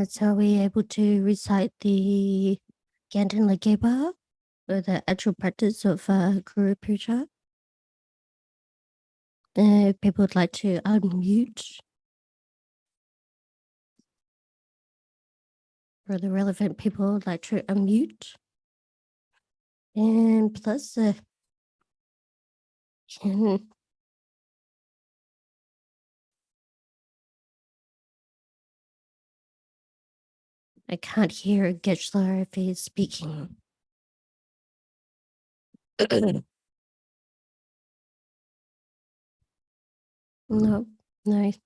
So are we able to recite the Gantan Legeba, or the actual practice of Guru Puja? If people would like to unmute, or the relevant people would like to unmute. And plus, I can't hear Geshe if he's speaking. No, nice.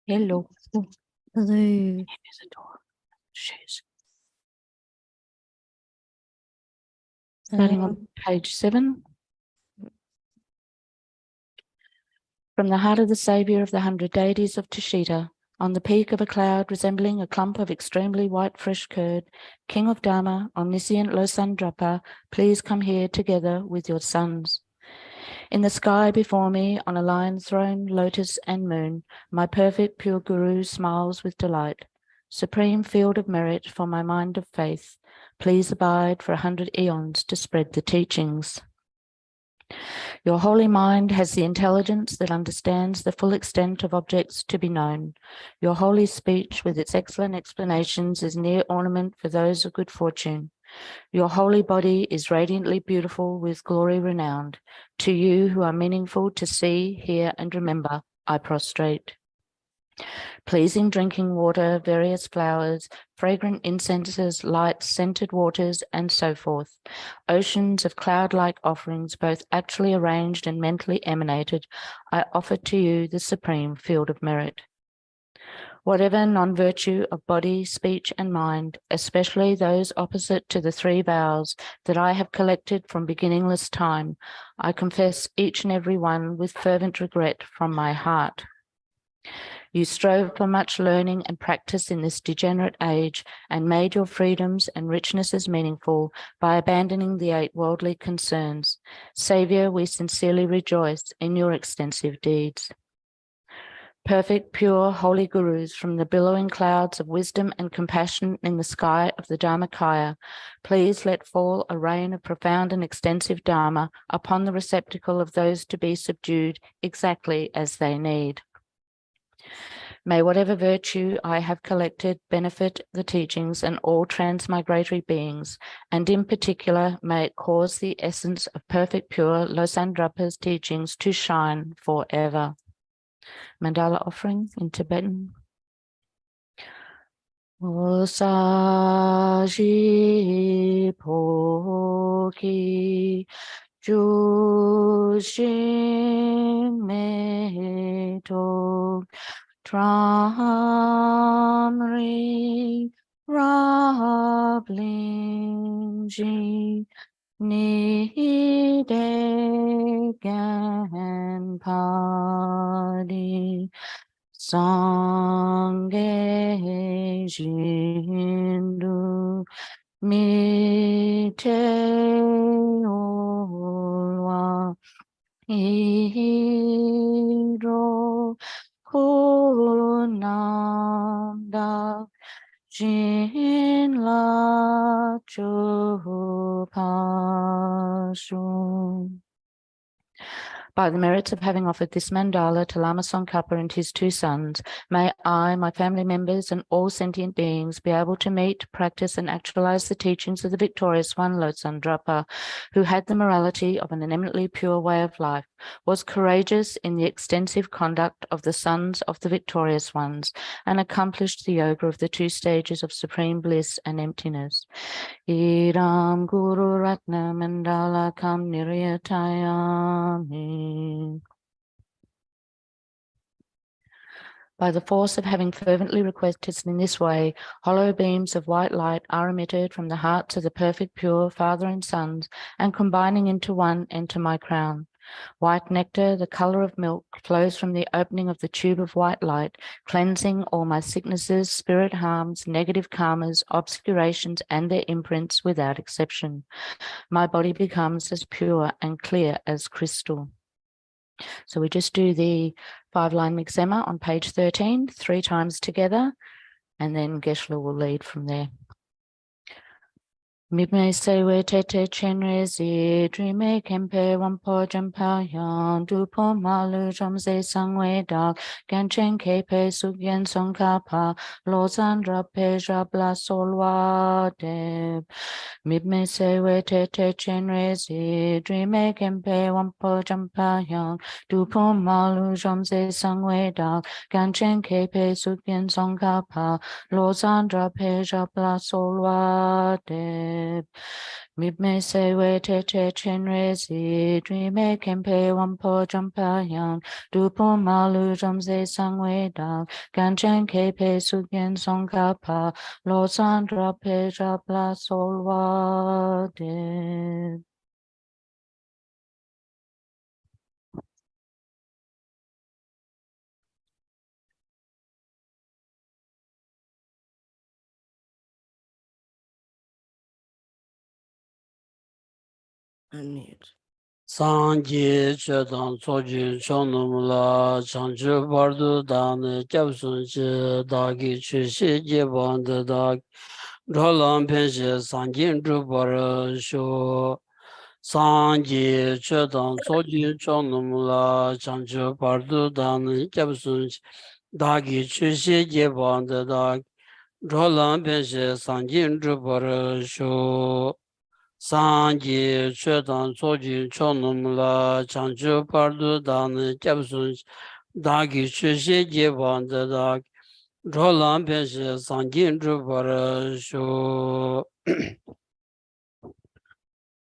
Hello. Hello. There's a door. Shoes. Starting on page 7. From the heart of the saviour of the 100 deities of Tushita, on the peak of a cloud resembling a clump of extremely white fresh curd, King of Dharma, omniscient Losandrapa, please come here together with your sons. In the sky before me, on a lion's throne, lotus and moon, my perfect pure Guru smiles with delight. Supreme field of merit for my mind of faith, please abide for 100 eons to spread the teachings. Your holy mind has the intelligence that understands the full extent of objects to be known. Your holy speech with its excellent explanations is near ornament for those of good fortune. Your holy body is radiantly beautiful with glory renowned. To you who are meaningful to see, hear, and remember, I prostrate. Pleasing drinking water, various flowers, fragrant incenses, lights, scented waters, and so forth. Oceans of cloud-like offerings, both actually arranged and mentally emanated, I offer to you the supreme field of merit. Whatever non-virtue of body, speech, and mind, especially those opposite to the 3 vows that I have collected from beginningless time, I confess each and every one with fervent regret from my heart. You strove for much learning and practice in this degenerate age and made your freedoms and richnesses meaningful by abandoning the 8 worldly concerns. Saviour, we sincerely rejoice in your extensive deeds. Perfect, pure, holy Gurus from the billowing clouds of wisdom and compassion in the sky of the Dharmakaya, please let fall a rain of profound and extensive Dharma upon the receptacle of those to be subdued exactly as they need. May whatever virtue I have collected benefit the teachings and all transmigratory beings, and in particular may it cause the essence of perfect pure Losandrapa's teachings to shine forever. Mandala offering in Tibetan. Osaji poki jushin meto Tramri Rablingji Nidegan Padi Sangye Jindu Mite Olwa Hiro Kunanda Jinla Chupashu. By the merits of having offered this mandala to Lama Tsongkhapa and his 2 sons, may I, my family members, and all sentient beings be able to meet, practice, and actualize the teachings of the victorious one, Losandrapa, who had the morality of an eminently pure way of life, was courageous in the extensive conduct of the sons of the victorious ones, and accomplished the yoga of the 2 stages of supreme bliss and emptiness. Idam Guru Ratna Mandala Kam Niryatayami. By the force of having fervently requested in this way, hollow beams of white light are emitted from the hearts of the perfect pure Father and Sons, and combining into one, enter my crown. White nectar, the colour of milk, flows from the opening of the tube of white light, cleansing all my sicknesses, spirit harms, negative karmas, obscurations, and their imprints without exception. My body becomes as pure and clear as crystal. So we just do the 5-line Mixema on page 13, 3 times together, and then Geshe will lead from there. Mipme sewe tete chenre zi dreame kempe wampo jampa yang dupo malu jomze sangwe dak ganchen kepe sugyen songkapa lozandra peja bla solwa deb. Mipme sewe tete chenre zi dreame kempe wampo jampa yang dupo malu jomze sangwe dak ganchen kepe sugyen songkapa lozandra peja bla solwa deb. Mipme sewe tete chenre zi dreame kempe wampo jampa yang dupo malu jomze sangwe dak ganchen kepe sugyen songkapa lo sandra peja bla solwa de. Unmute. Sanji chedan soji chonumla chanchu bardu dan jabsunchi dagi chushi jiband dag rolam penshi sanjin drubar shu Sanji chedan soji chonumla chanchu bardu dan jabsunchi dagi chushi jiband dag rolam penshi sanjin drubar shu Sanji chedan soji chonumla chanchu pardu dan jabsun dagi chushi jiban dag rolan penshi sanjin drubar shu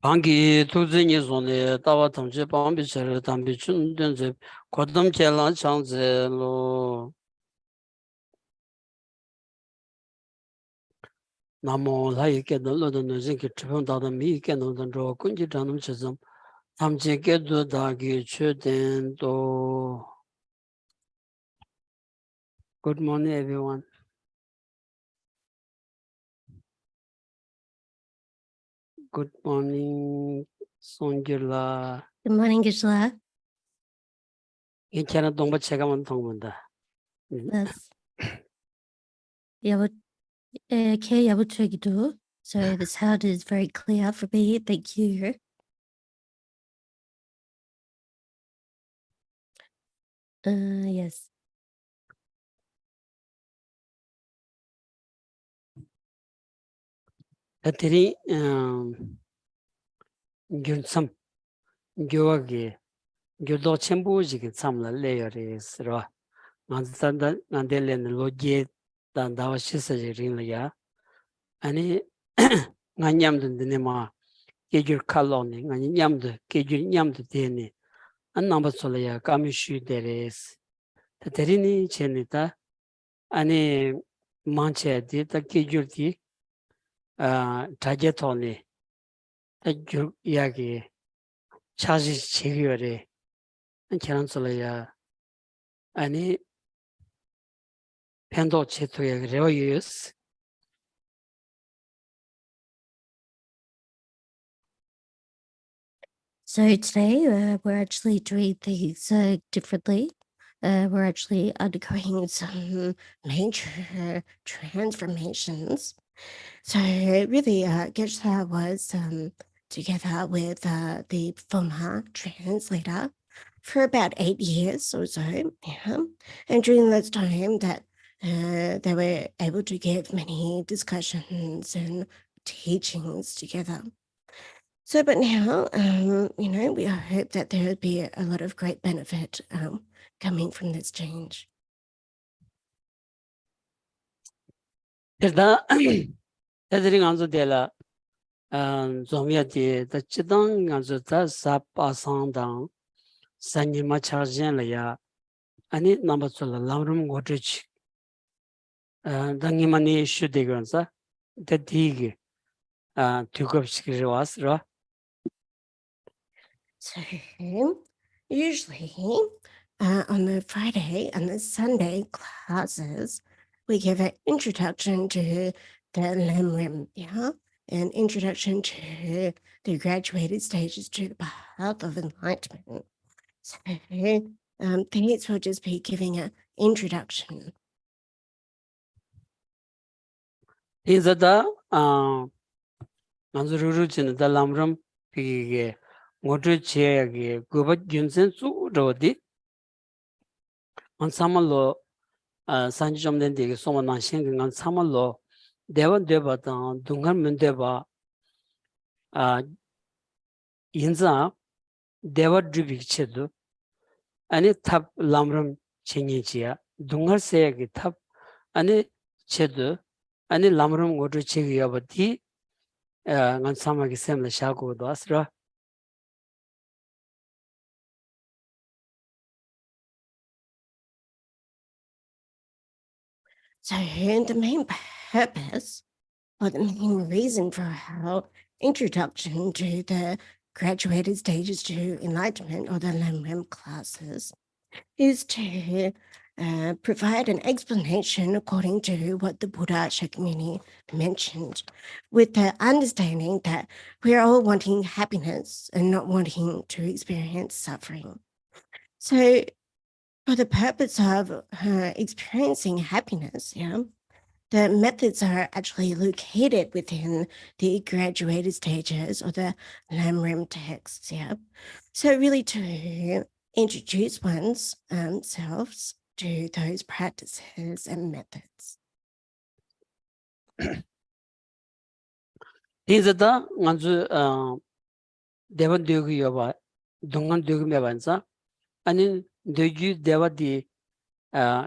Pangi tuzi nizoni dawa tamchi pambi chari tambi chundunzi kodam chelan chanzi lo Namo lai ke no lo no jin ke chpon da mi ke no dan ro kun ji janum chizam tham je ke do da gi chö den do. Good morning everyone. Good morning Songjula. Good morning, Geshe. 괜찮아 동바 제가 만 동본다. Yes. Ke yabuchegido. So the sound is very clear for me. Thank you. Yes. 애들이 균섬 교학이 교도 첨부지게 참라 레어리스로 만산다 난델렌 로제 단다와 시서지린이야 아니 냠든데 마 계줄 칼로니 아니 냠드 계줄 냠드 되니 안 남았어야 까미슈 데레스 데리니 제니다 아니 만체디 다 계줄디 타제토니 주 이야기 차지 제기열에 괜찮을래야 아니 팬도 제토에 레오유스 So today we're actually doing things differently. We're actually undergoing some major transformations. So really, Geshe was together with the former translator for about 8 years or so. Yeah. And during this time that they were able to give many discussions and teachings together. So, but now, we hope that there will be a lot of great benefit coming from this change. 그다 애들이 안서 되라 좀야디 더 지당 안서 다 사파상당 산니마 차진이야 아니 남바솔라 람름 고트치 당이만이 슈데그런사 대디기 두급식이 왔으라. So usually on the Friday and the Sunday classes, we give an introduction to the Lamrim, yeah, an introduction to the graduated stages to the path of enlightenment. So these will just be giving an introduction. 인자다 만주루루치는 다 람름 비게 모두 지역에 그것 윤선 수로디 한 사말로 산지 좀 된데 소만한 신경한 사말로 대원 되바다 동간 문대바 인자 대와 드릭체도 아니 탑 람름 챙이지야 동할세기 탑 아니 체도 아니 람름 모두 체기야버디 ngan sama ki sem la sha ko do asra. So the main purpose or the main reason for our introduction to the graduated stages to enlightenment or the Lamrim classes is to provide an explanation according to what the Buddha Shakyamuni mentioned, with the understanding that we're all wanting happiness and not wanting to experience suffering. So for the purpose of experiencing happiness, yeah, the methods are actually located within the graduated stages or the Lamrim texts, yeah. So really to introduce one's selves to those practices and methods. 인자다 nganzu 대원 되기 여바 동간 되기 매반자 아니 되기 대와디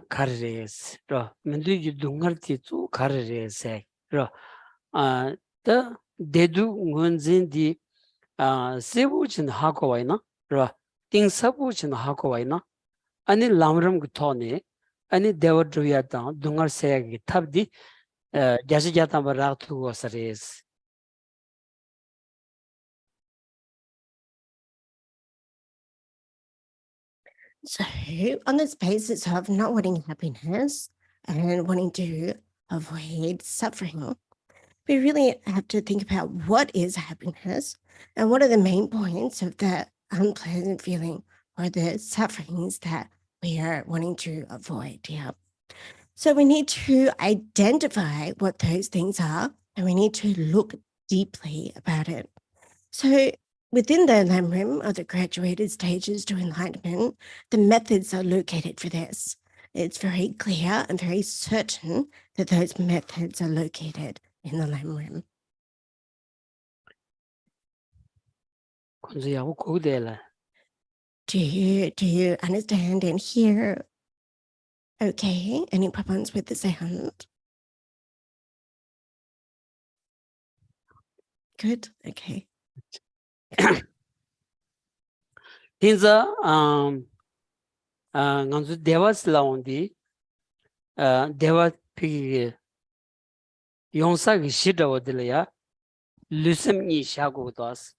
가르레스 로 민두기 동갈티 주 가르레세 로더 대두 원진디 세부진 하고 와이나 로 띵서부진 하고 와이나 아니 람름 그 토네 아니 대워드야다 동갈세기 탑디 자시자타 바라투고 서레스. So on this basis of not wanting happiness and wanting to avoid suffering, we really have to think about what is happiness and what are the main points of the unpleasant feeling or the sufferings that we are wanting to avoid. Yeah. So we need to identify what those things are and we need to look deeply about it. So within the Lamrim or the graduated stages to enlightenment, the methods are located for this. It's very clear and very certain that those methods are located in the Lamrim. Do you understand and hear okay? Any problems with the sound? Good, okay. 인자 nganzu devas laondi deva pigi yongsa gi shida odilya lusem ni shago das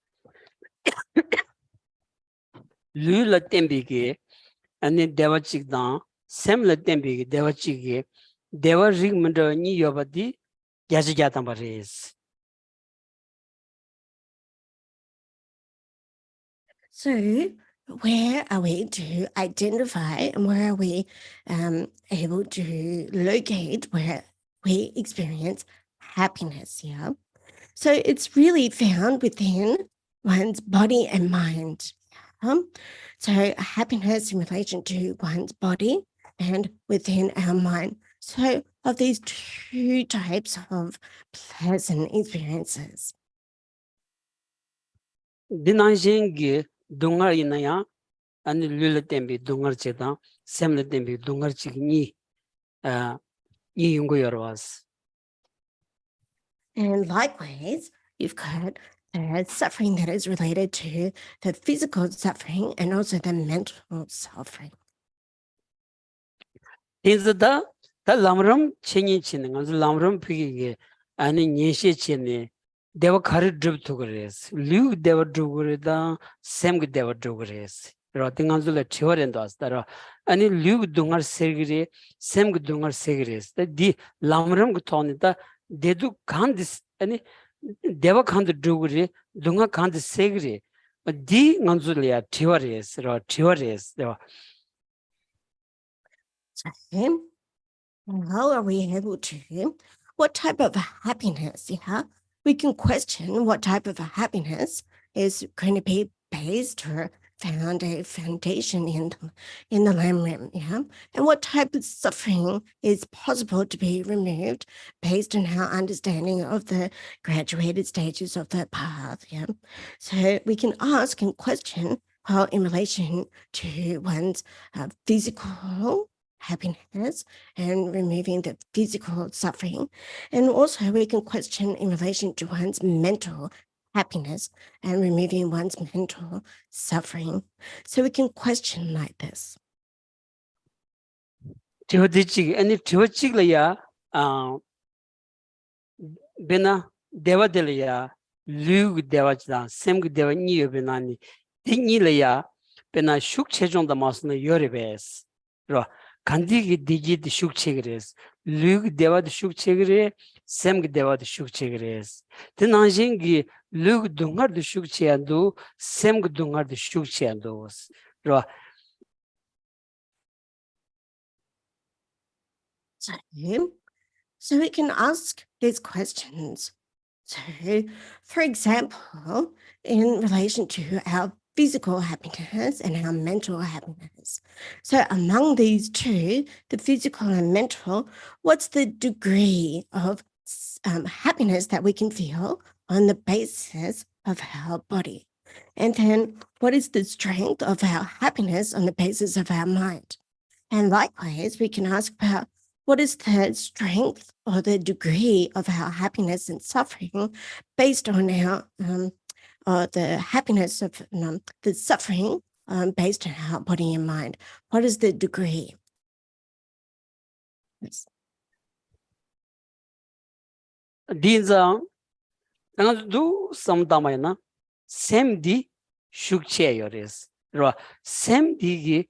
lu la tembi gi ani deva chigda sem la tembi gi deva chigi deva rig manda ni yobadi yaji jatam bares. So where are we to identify and where are we able to locate where we experience happiness? Yeah. So it's really found within one's body and mind. So happiness in relation to one's body and within our mind. So of these two types of pleasant experiences. Dinanjingi dungar inaya ani lula tembi dungar cheda semla tembi dungar chigni ni yungo yorwas. And likewise, you've got suffering that is related to the physical suffering and also the mental suffering. 인자다 다 람람 챙이 치는 거 람람 피게 아니 녀시 치네 대와 가르 드브도 그래스 류 대와 드브르다 샘그 대와 드브레스 로팅한줄에 치워렌도 왔다라 아니 류 동ар 세그리 샘그 동ar 세그레스 디 람람 그 톤이다 데두 칸디스 아니 대와 칸드 드브리 동아 칸드 세그리 디 간줄이야 치워레스 로 치워레스 대와 So, how are we able to? What type of happiness? Yeah, we can question what type of happiness is going to be based or found a foundation in the lamrim. Yeah, and what type of suffering is possible to be removed based on our understanding of the graduated stages of the path. Yeah, so we can ask and question how, in relation to one's physical happiness and removing the physical suffering. And also we can question in relation to one's mental happiness and removing one's mental suffering. So we can question like this. 저디치 아니 저치글이야 베나 대와들이야 류 대와지다 샘그 대와 니여베나니 딩이려야 베나 숙체종다 마스는 요레베스 로 간디기 디지드 숙체그레스 류 대와드 숙체그레 샘그 대와드 숙체그레스 드나징기 류 동아드 숙체안도 샘그 동아드 숙체안도 로 So we can ask these questions. So, for example, in relation to our physical happiness and our mental happiness. So among these two, the physical and mental, what's the degree of happiness that we can feel on the basis of our body? And then what is the strength of our happiness on the basis of our mind? And likewise, we can ask about what is the strength or the degree of our happiness and suffering based on our the happiness of the suffering based on our body and mind. What is the degree? Yes. 딘자 당도 samdamaina semdi shukcheyores ro semdigi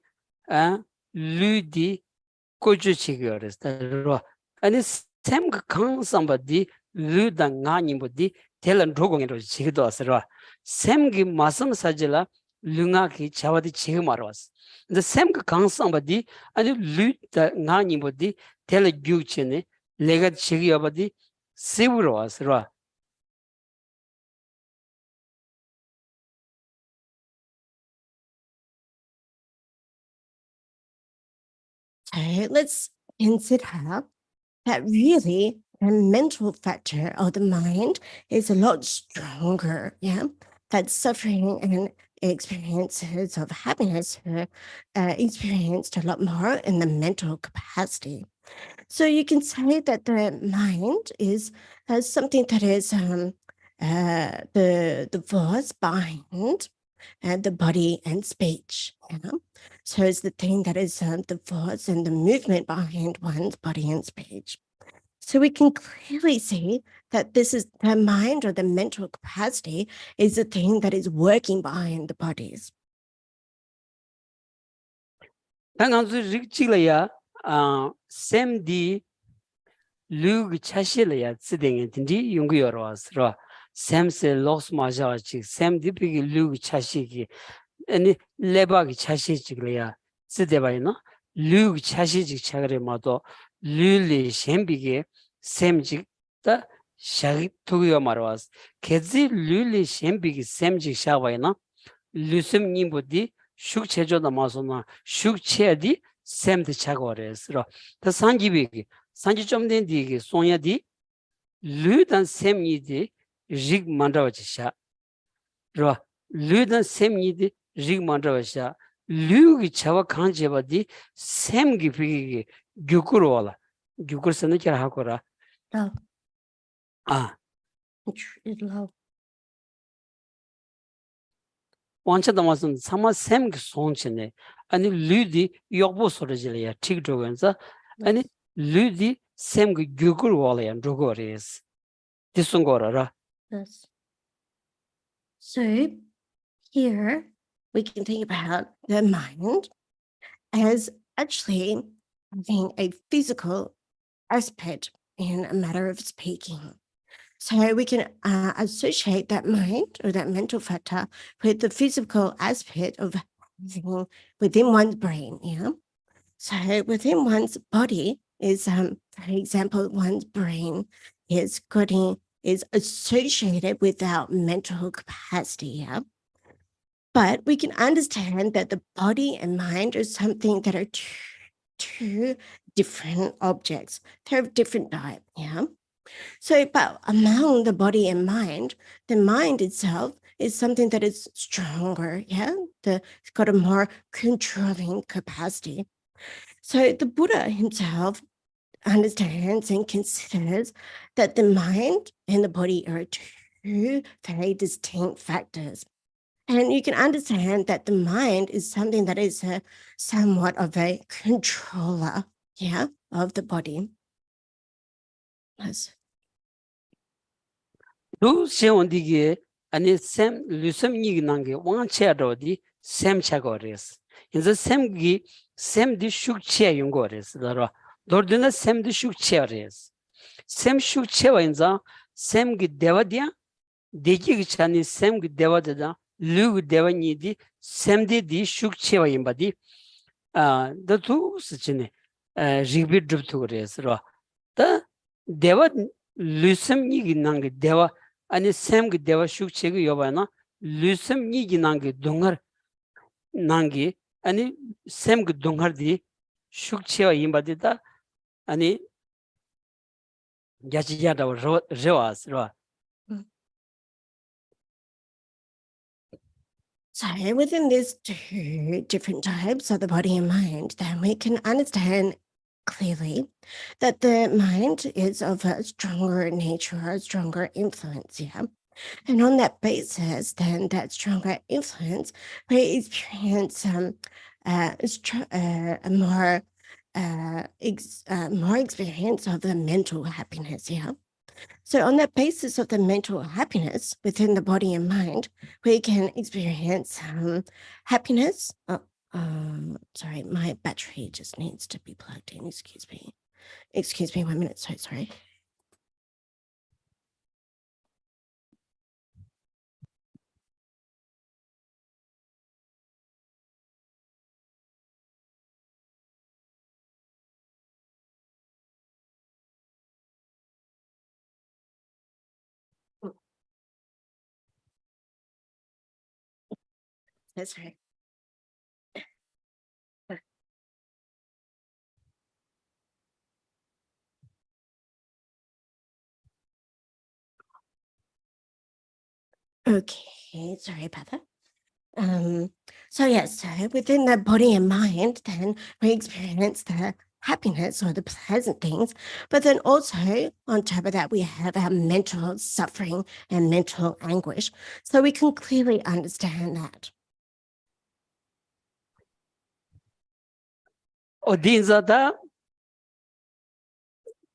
ludi kojuchigores ro ani sem kan somebody luda ngani bodi telan rogongero chigido asro semgi masam sajila lunga ki chawadi chigimaros the sem kan somebody ani luda ngani bodi tel gyuchene lega chigiyabadi siburo asro So let's consider that really the mental factor of the mind is a lot stronger, yeah? That suffering and experiences of happiness are experienced a lot more in the mental capacity. So you can say that the mind is something that is the voice behind the body and speech. You know? So it's the thing that is the voice and the movement behind one's body and speech. So we can clearly see that this is the mind or the mental capacity is the thing that is working behind the bodies. 당한수 릭치려야 샘디 류그 차실려야 찌댕이 딘지 용구여러 왔으러 샘세 로스 마자치 샘디 비기 류그 차시기 아니 레바기 차시지려야 찌대바이나 류그 차시지 차그레 마도 류리 샘비게 샘직다 샤기 토기가 말와스 개지 류리 샘비기 샘직 샤바이나 류슴 님보디 숙체조다 마소나 숙체디 샘드 차고레스로 더 산지비기 산지 좀 된디기 소냐디 류단 샘이디 rig 만다와지샤 로 류단 샘이디 rig 만다와샤 류기 차와 칸제바디 샘기 비기 규쿠로라 규쿠르스는 잘 하고라 Oh, 아 low. 원차다마선 사마 샘기 손치네 아니 류디 욕보 소리질이야 틱도건서 아니 류디 샘그 규글 월이야 누구리스 디송거라 Yes. So here we can think about the mind as actually having a physical aspect in a matter of speaking. So we can associate that mind or that mental factor with the physical aspect of having within one's brain. Yeah. So within one's body is, for example, one's brain is associated with our mental capacity. Yeah. But we can understand that the body and mind are something that are two different objects. They're of different type. Yeah. So, but among the body and mind, the mind itself is something that is stronger. Yeah. It's got a more controlling capacity. So the Buddha himself understands and considers that the mind and the body are two very distinct factors. And you can understand that the mind is something that is somewhat of a controller, yeah, of the body. Yes. 루 세온디게 아니 샘 류섬이 난게 왕체로디 샘차거레스 인자 샘기 샘디 슈크체 용거레스 더러 도르드나 샘디 슈크체레스 샘 슈크체와 인자 샘기 데와디야 데기기 차니 샘기 데와데다 류기 데와니디 샘디디 슈크체와 임바디 더투 스치네 리비 드브투거레스로 더 데와 류섬이 난게 데와 아니 샘그 대화 슈크체가 여바나 류섬 이기난게 동ар 난게 아니 샘그 동ar디 슈크체와 임바디다 아니 야지야다 로아스로 So within these two different types of the body and mind, then we can understand clearly that the mind is of a stronger nature, a stronger influence, yeah. And on that basis, then that stronger influence, we experience a more experience of the mental happiness, yeah. So on that basis of the mental happiness within the body and mind, we can experience happiness. Sorry, my battery just needs to be plugged in. Excuse me. Excuse me 1 minute. So sorry. That's right. Okay, sorry about that. So yes, so within the body and mind, then we experience the happiness or the pleasant things, but then also on top of that, we have our mental suffering and mental anguish. So we can clearly understand that. 어디인자다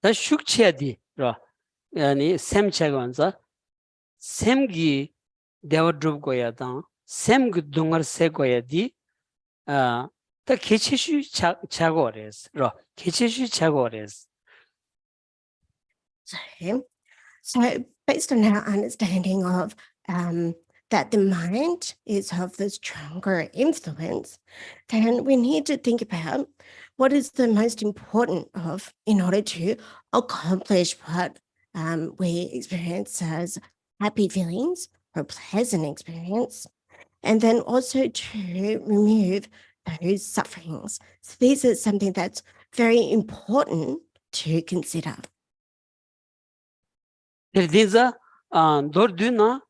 다 슈크체디 로 아니 샘체건자 샘기 대화 드브고야다 샘그 동ar 세고야디 다 개체슈 자고레스 로 개체슈 자고레스 So based on our understanding of that the mind is of the stronger influence, then we need to think about what is the most important of in order to accomplish what we experience as happy feelings or pleasant experience, and then also to remove those sufferings. So this is something that's very important to consider. 데르디자 노르드나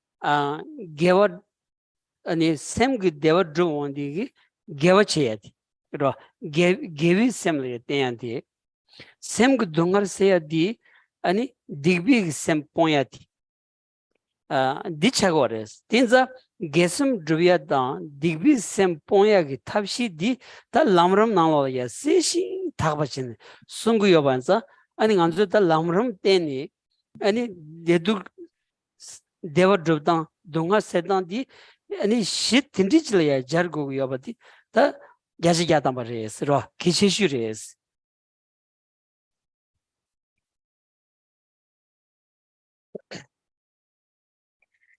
게와 아니 샘그 데와 드원디기 게와체야디 로 게비 샘레 때한디 샘그 동ar세야디 아니 디비 샘 포야디 디차고레스 딘자 게슴 드비야다 디비 샘 포야기 탑시디 다 람람 나와야 세시 다가바친 송구 여반사 아니 간주다 람름 때니 아니 내도 대화 드다 동아 세단디 아니 시 틴디질이야 자르고 여바디 다 야지야다 말이에요. 기체슈레스.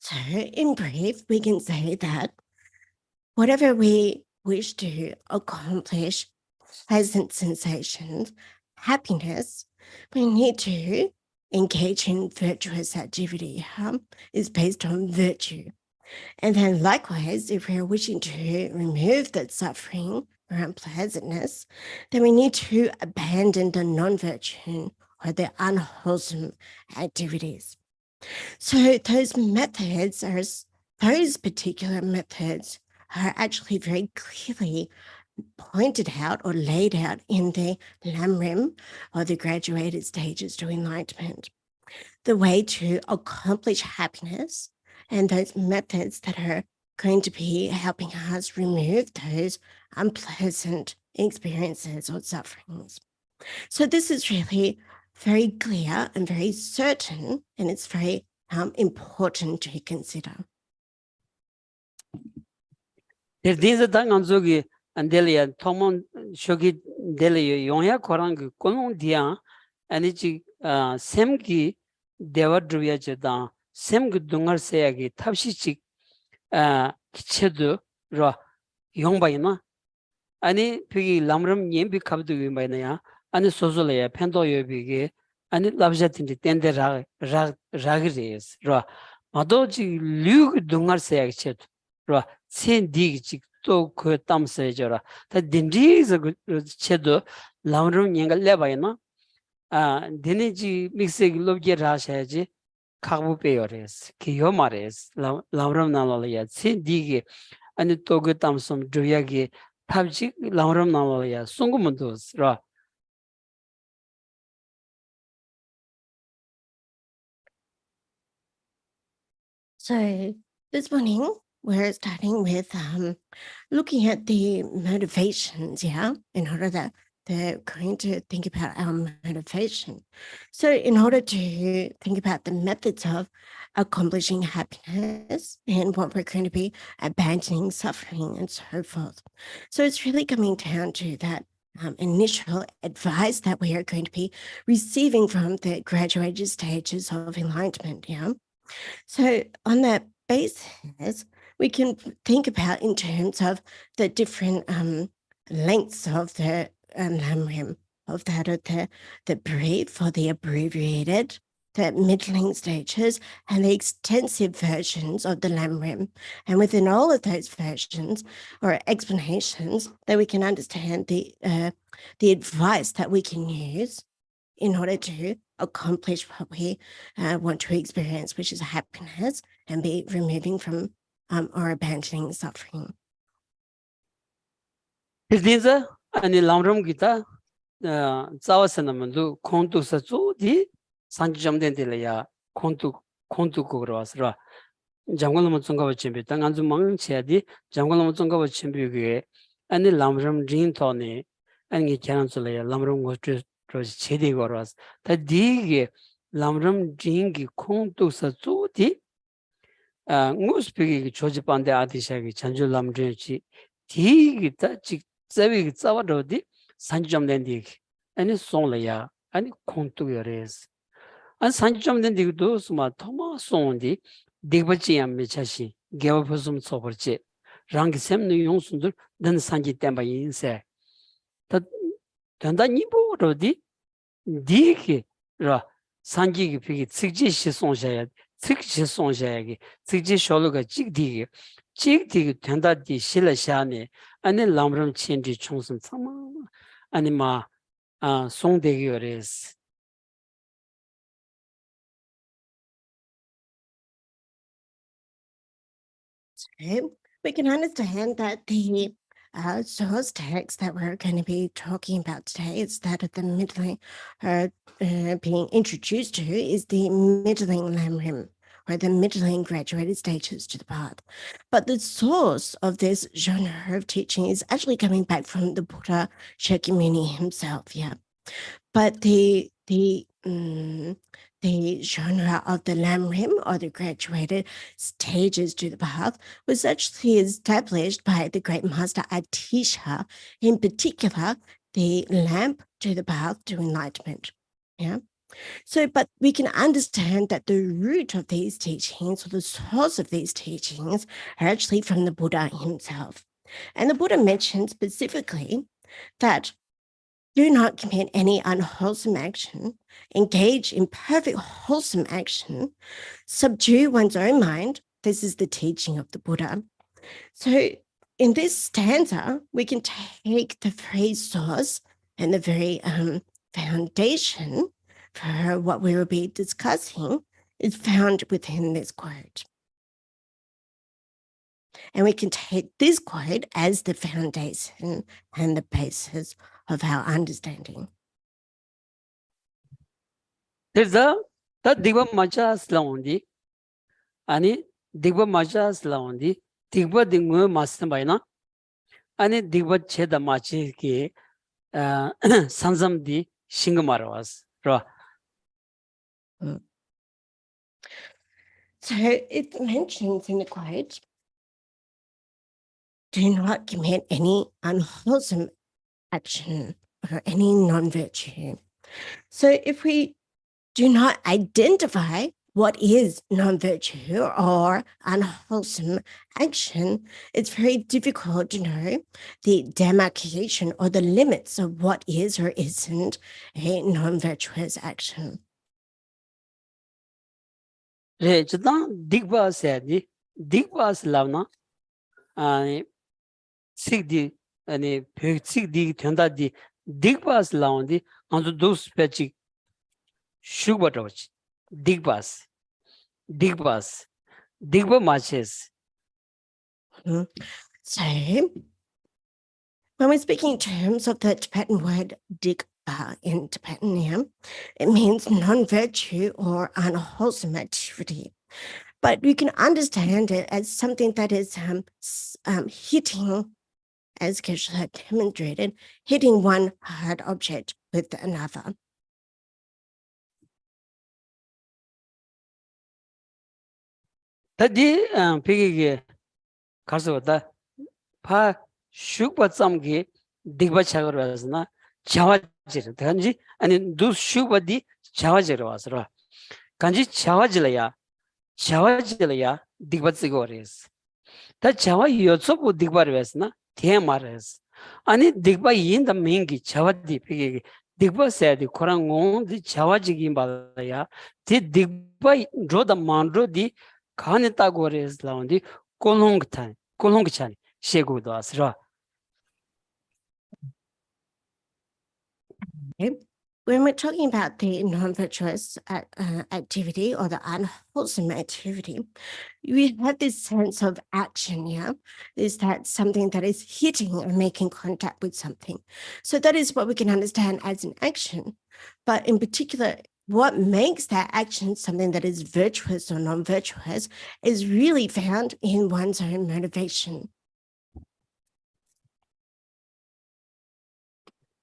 So, in brief, we can say that whatever we wish to accomplish, pleasant sensations, happiness, we need to engage in virtuous activity, is based on virtue. And then likewise, if we're wishing to remove that suffering or unpleasantness, then we need to abandon the non-virtue or the unwholesome activities. So those particular methods are actually very clearly pointed out or laid out in the Lamrim, or the graduated stages to enlightenment. The way to accomplish happiness and those methods that are going to be helping us remove those unpleasant experiences or sufferings. So this is really very clear and very certain, and it's very important to consider. There's a thing on Zogi and Delia, Tomon Shogi Delia, Yonya Korang, Kolon Dia, and it's Semki, Deva Druyajadan, Sem Dungar Seagi, Tapshichik, Kichedu, Ra, Yongbaina, Ani Pigi Lamram Yembi Kabdu Yimbaina, and Sozolea, Pendo Yobigi, and it loves it in the tender Ragres, Ra, Madoji Lug Dungar Seag Ra. Sen dig to ko tamse jora ta dindri chedo lamrum nyanga lebayna dine ji mixe lobje rashaji khagbu peyores ki yomares lamrum nalaya sen dig ani to go tamsum joyagi tabji lamrum nalaya sungumundos ra. So this morning, we're starting with looking at the motivations, in order that they're going to think about our motivation. So in order to think about the methods of accomplishing happiness and what we're going to be abandoning suffering and so forth. So it's really coming down to that initial advice that we are going to be receiving from the graduated stages of enlightenment, So on that basis, we can think about in terms of the different lengths of the lamrim, of that of the brief or the abbreviated, the middling stages, and the extensive versions of the lamrim. And within all of those versions or explanations, that we can understand the advice that we can use in order to accomplish what we want to experience, which is happiness, and be removing from or abandoning suffering. Diza ani lamrum gita zawasana mandu kontu sa zu di sanjamden delaya kontu ko grawasra jangal mo chunga bachimbi tang anju mang chedi jangal mo chunga bachimbi ge ani lamrum jin thone ani kyanan chulaya lamrum go chedi grawas ta di lamrum jin gi kontu sa zu di nguspigi choji pande adishagi chanju lamrum chi di ta chi Zavi Zavadodi, Sanjam Dendig, and his Sonlaya, and Contugores. And Sanjam Dendig do Suma Thomas Sondi, Digbachi and Michashi, Gavapusum Soperche, Rang Semnu Yonsundur, then Sanji Temba in say. That Tanda Nibo Rodi, Diki Ra, Sanji Pigi, Sixji Sonjayad, Sixji Sonjayagi, Sixji Shologa, Jig Dig, Jig Dig, Tanda di Shila Shane. Ani lamram chenji chongsum sama ani ma song de yores. So we can understand that the source text that we're going to be talking about today is that of the middling, being introduced to is the middling lamrim, or the middling graduated stages to the path. But the source of this genre of teaching is actually coming back from the Buddha Shakyamuni himself, yeah. But the genre of the Lamrim, or the graduated stages to the path, was actually established by the great master Atisha, in particular, the lamp to the path to enlightenment. Yeah. So, but we can understand that the root of these teachings, or the source of these teachings, are actually from the Buddha himself. And the Buddha mentioned specifically that do not commit any unwholesome action, engage in perfect wholesome action, subdue one's own mind. This is the teaching of the Buddha. So in this stanza, we can take the very source and the very foundation for what we will be discussing is found within this quote. And we can take this quote as the foundation and the basis of our understanding. There's the Diva Majas Laundi, Ani Diva Majas Laundi, Diva Dingu Mastabaina, Ani Diva Cheda Machi ki Sanzam di Shingamarawas. So it mentions in the quote, do not commit any unwholesome action or any non-virtue. So if we do not identify what is non-virtue or unwholesome action, it's very difficult to know the demarcation or the limits of what is or isn't a non-virtuous action. Re Jadang Digba said, Digba's lavna, and Sigdi, and a Sigdi Tunda di Digba's laundi, and those specific Shubatovich, Digbas, Digba matches. So when we're speaking in terms of the Tibetan word digba in Tibetan, yeah, it means non-virtue or unwholesome activity. But you can understand it as something that is hitting, as Geshe had demonstrated, hitting one hard object with another. Tadi Piggy Karsota Pa Shukbatsam Digba Chagarasna, Chawajir, Kanji, and do Shubadi Chawajir was ra. Kanji Chawajilaya, Digbatsigoris. That Chawa Yotsopu Digbarvesna, Tiamares. Ani Digba in the Mingi, Chawadi Piggy. Digba said the Korangon, the Chawajigi Balaya, the Digba draw the Mandro di Kanitagores Laundi, Kolongchan, Shegudas ra. Okay. When we're talking about the non-virtuous activity or the unwholesome activity, we have this sense of action, yeah? Is that something that is hitting or making contact with something? So that is what we can understand as an action. But in particular, what makes that action something that is virtuous or non-virtuous is really found in one's own motivation.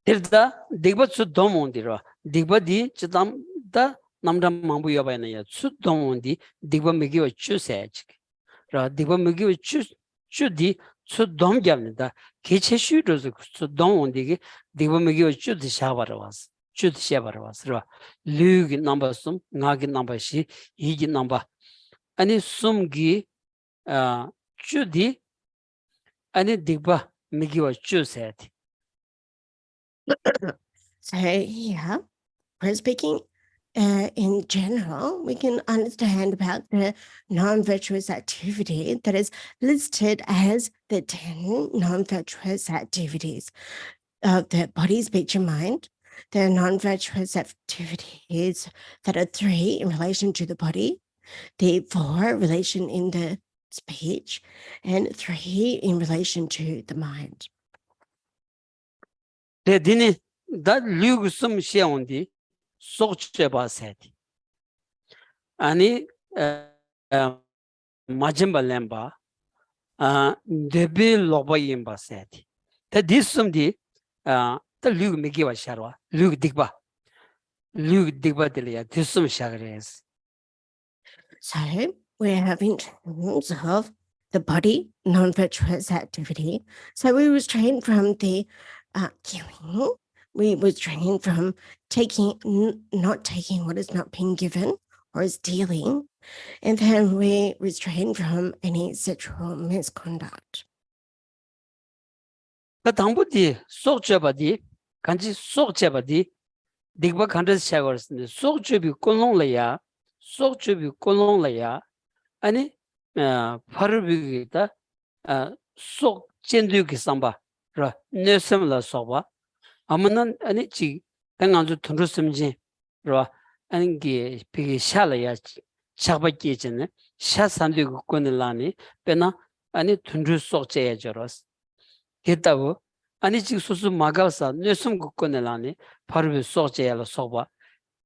Tirda Digba Su Domondira, Digba di Chidam da Namdam Mambu Yabanaya, Su Domondi, Digba Migi Chusach. Digba Migi Chudi, Su Dom Gavnida, Kicheshu Su Domondi, Digba Migi Chud Shavaras, Chud Shavaras, Lug number sum, Nagi number she, Higi number. Any sumgi Chudi, any Digba Migi Chusat. So yeah, we're speaking in general, we can understand about the non-virtuous activity that is listed as the 10 non-virtuous activities of the body, speech, and mind. The non-virtuous activities that are 3 in relation to the body, the 4 relation in the speech, and 3 in relation to the mind. Dini da Lugusum Sheondi, Socheba said. Ani majimba lemba debi loba yimba seti ta disumdi ta lug megiwa sharwa lug digba delia disum shagres. So we're having terms of the body, non-virtuous activity. So we was trained from the killing. We was trained from not taking what is not being given or stealing. And then we was trained from any sexual misconduct. 그 당부디 속죄바디 간지 속죄바디 digba kandas shagors 속죄비 꼴롱래야 속죄비 꼴롱래야 아니 파르비기다 속 젠두기 삼바 라 네섬라 소바 아무는 아니 지 당한주 tunrusim지 라 아니 게 비기 샤라야 차바기 있잖아 샤 산두고 꼴라니 베나 아니 tunru 속죄야 저러스 했다고 아니 지금 소수 마가사 뇌숨 걷고내라니 바로 소제야로 소바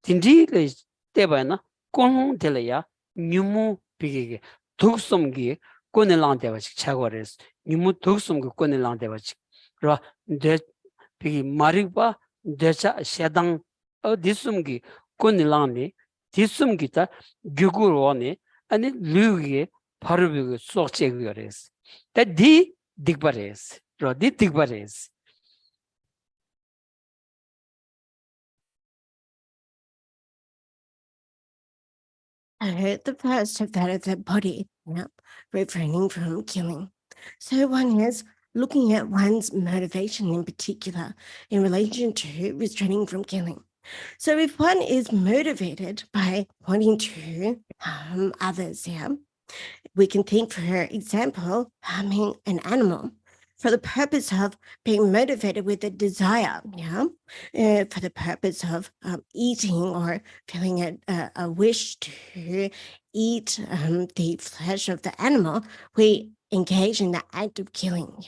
딘디를 때바나 공홍들이야 뉴무 비게 독섬기 꼬내랑대바식 차고레스 뉴무 독섬기 꼬내랑대바식 그러 데 비기 마리바 데차 샤당 디숨기 꼬내랑니 디숨기다 규구로니 아니 류기 바로 비게 소제거레스 다디 딕바레스 Rodi Tigbares. The first of that is the body, refraining from killing. So one is looking at one's motivation in particular in relation to restraining from killing. So if one is motivated by wanting to harm others, we can think, for example, harming an animal for the purpose of being motivated with a desire, for the purpose of eating or feeling a wish to eat the flesh of the animal, we engage in the act of killing,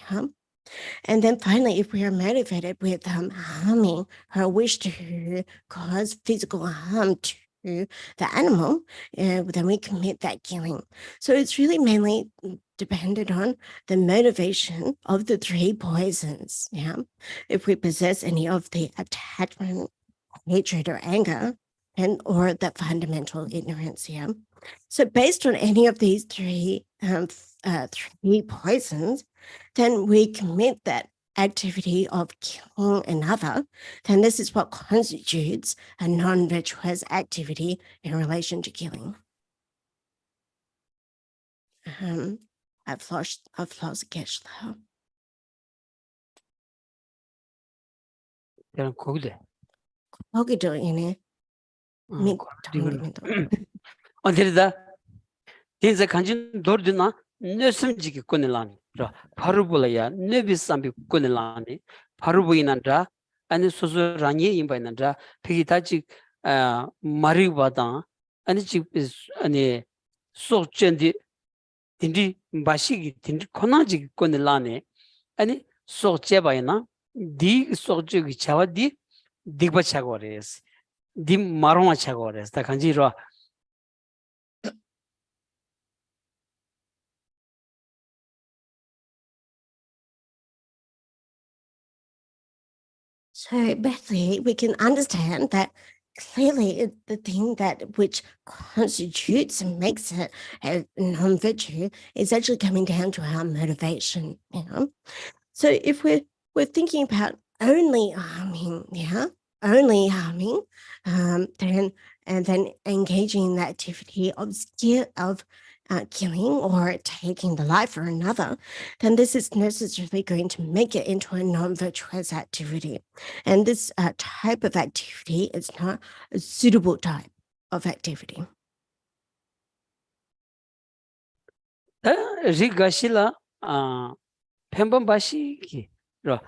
And then finally, if we are motivated with harming or wish to cause physical harm to the animal, then we commit that killing. So it's really mainly dependent on the motivation of the three poisons. If we possess any of the attachment, hatred, or anger, or the fundamental ignorance. So based on any of these three poisons, then we commit that activity of killing another, then this is what constitutes a non-virtuous activity in relation to killing. I've lost Geshe. 거기래. 거기도 이네. 어디다 진짜 간진 돌드나 뇌섬지기 꺼내라니 바로 볼래야 뇌비쌈비 꺼내라니 바로 보이난다 아니 소소라니 임바이난다 피기다지 마리바다 아니 지 아니 소전디 딘디 바시기 딘디 코나지 꺼내라니 아니 소제바이나 디 소저기 차와디 디바차고레스 디 마롱아차고레스 다 간지로. So basically, we can understand that clearly the thing that which constitutes and makes it a non-virtue is actually coming down to our motivation. So if we're thinking about only harming, then engaging in the activity of killing or taking the life of another, then this is necessarily going to make it into a non-virtuous activity. And this type of activity is not a suitable type of activity. 리가실라 펜범바시기 로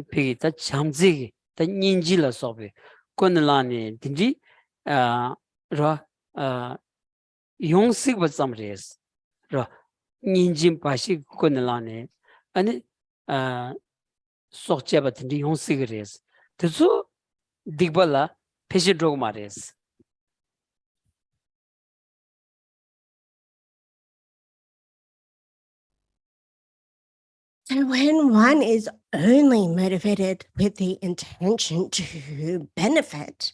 피기다 잠지기 다 닌지라 소베 권라니 딘지 용식 버sam레스 로 닌진 바시 권라니 아니 속제바 딘지 용식레스 드수 딕발라 페시드로마레스 So when one is only motivated with the intention to benefit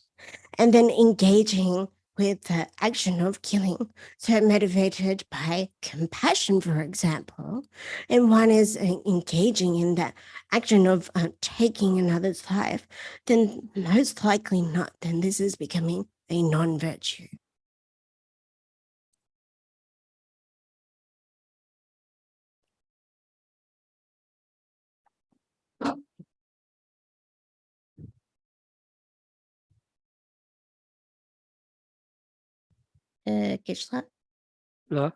and then engaging with the action of killing, so motivated by compassion, for example, and one is engaging in that action of taking another's life, then most likely not, then this is becoming a non-virtue. Geshe? 로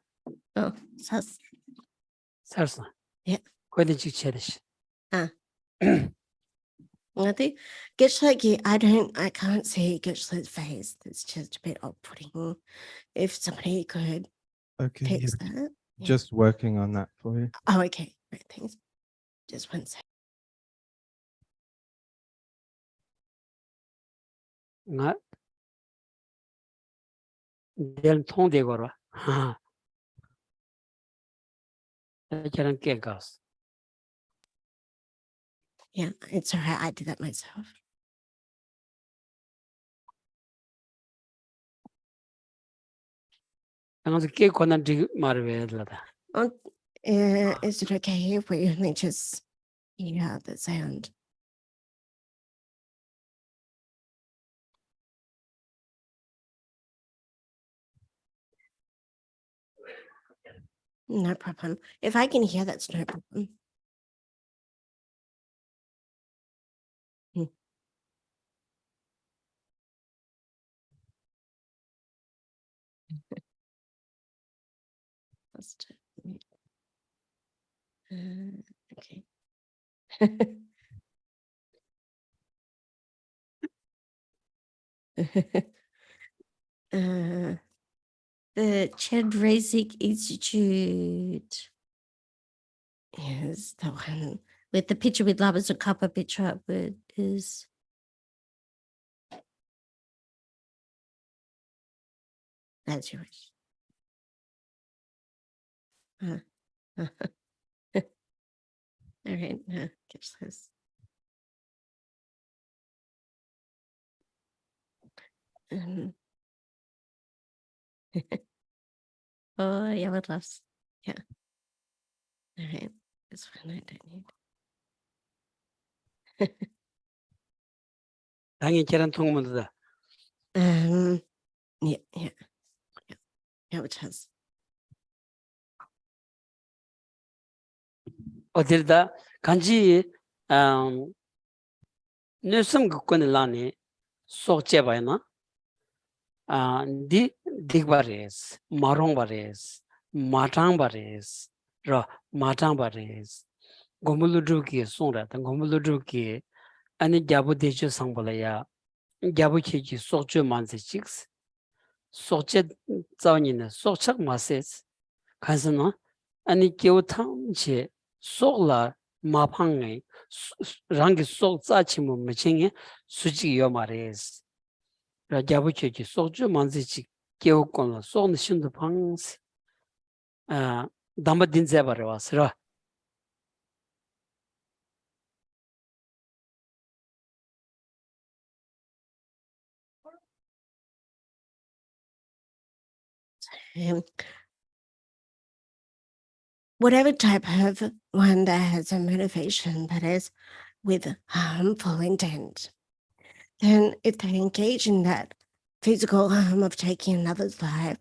Oh, 샀어. 살사. Yeah. 거기 직체듯이. I think Geshe, I can't see Geshe's face. It's just a bit off-putting. If somebody could Okay, fix yeah, that. Yeah. just working on that for you. Oh, okay. Great, thanks. Just one sec. 나 내일 통되거라. 하. 저런 깨가스. Yeah, it's all right. I did that myself. 당연히 깨 권한 지 말을 왜 하다. Oh, is it okay if we only just hear the sound? No problem. If I can hear, that's no problem. Just okay. The Chedrasic Institute is the one with the picture with love as a copper picture, but is that's yours. All right, catch this. Oh, yeah, what loves? Yeah. All right, this one I don't need. 당연히 저런 통문이다. Yeah, which has. 어딜다 간지 뇌성 그권을 나니 속제 봐야나. 디 딕바레스, 마롱바레스, 마탕바레스, 라 마탕바레스. 고물루두기 송라, 고물루두기 아니 자부대주 상벌이야. 자부치기 속주 만세직스. 속제 자원이네 속착 마세스. 가서는 아니 교탕지 속라 마팡에 랑기 속자치모 메칭에 수지요 말레스. 라자부치기 소주 만지치 개오콘라 소는 신도 방스 담바딘제 바르와스라 Whatever type of one that has a motivation that is with harmful intent, then if they engage in that physical harm of taking another's life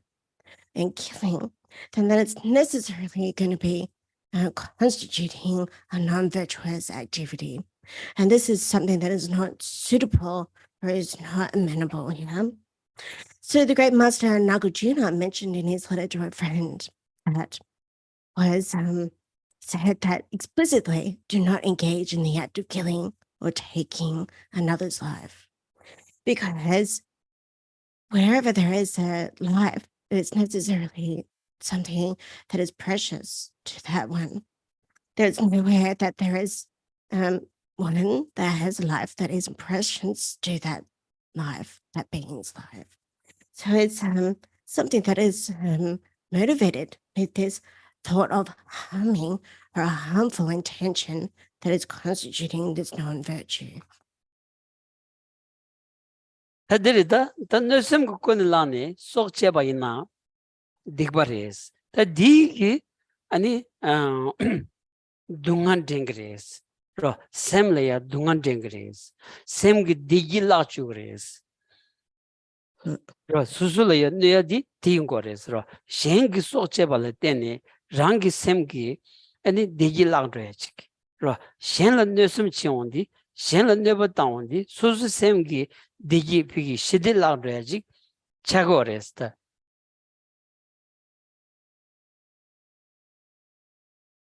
and killing, then that is necessarily going to be constituting a non-virtuous activity. And this is something that is not suitable or is not amenable, So the great master Nagarjuna mentioned in his letter to a friend that was said that explicitly do not engage in the act of killing or taking another's life. Because wherever there is a life, it's necessarily something that is precious to that one. There's nowhere that there is one that has a life that is precious to that life, that being's life. So it's something that is motivated with this thought of harming or a harmful intention that is constituting this known virtue. 다들이다 다 뇌심 그거는 라네 속 제바 있나 딕바레스 다 디기 아니 dungan dengres ro semleya dungan dengres semgi digila chugres ro susuleya neadi tingores ro shengi soche bale tene rangi semgi ani digila drechik ro shenla nesum chiondi shenla neba tawndi susu semgi digi pigi shidila drechik chagoresta.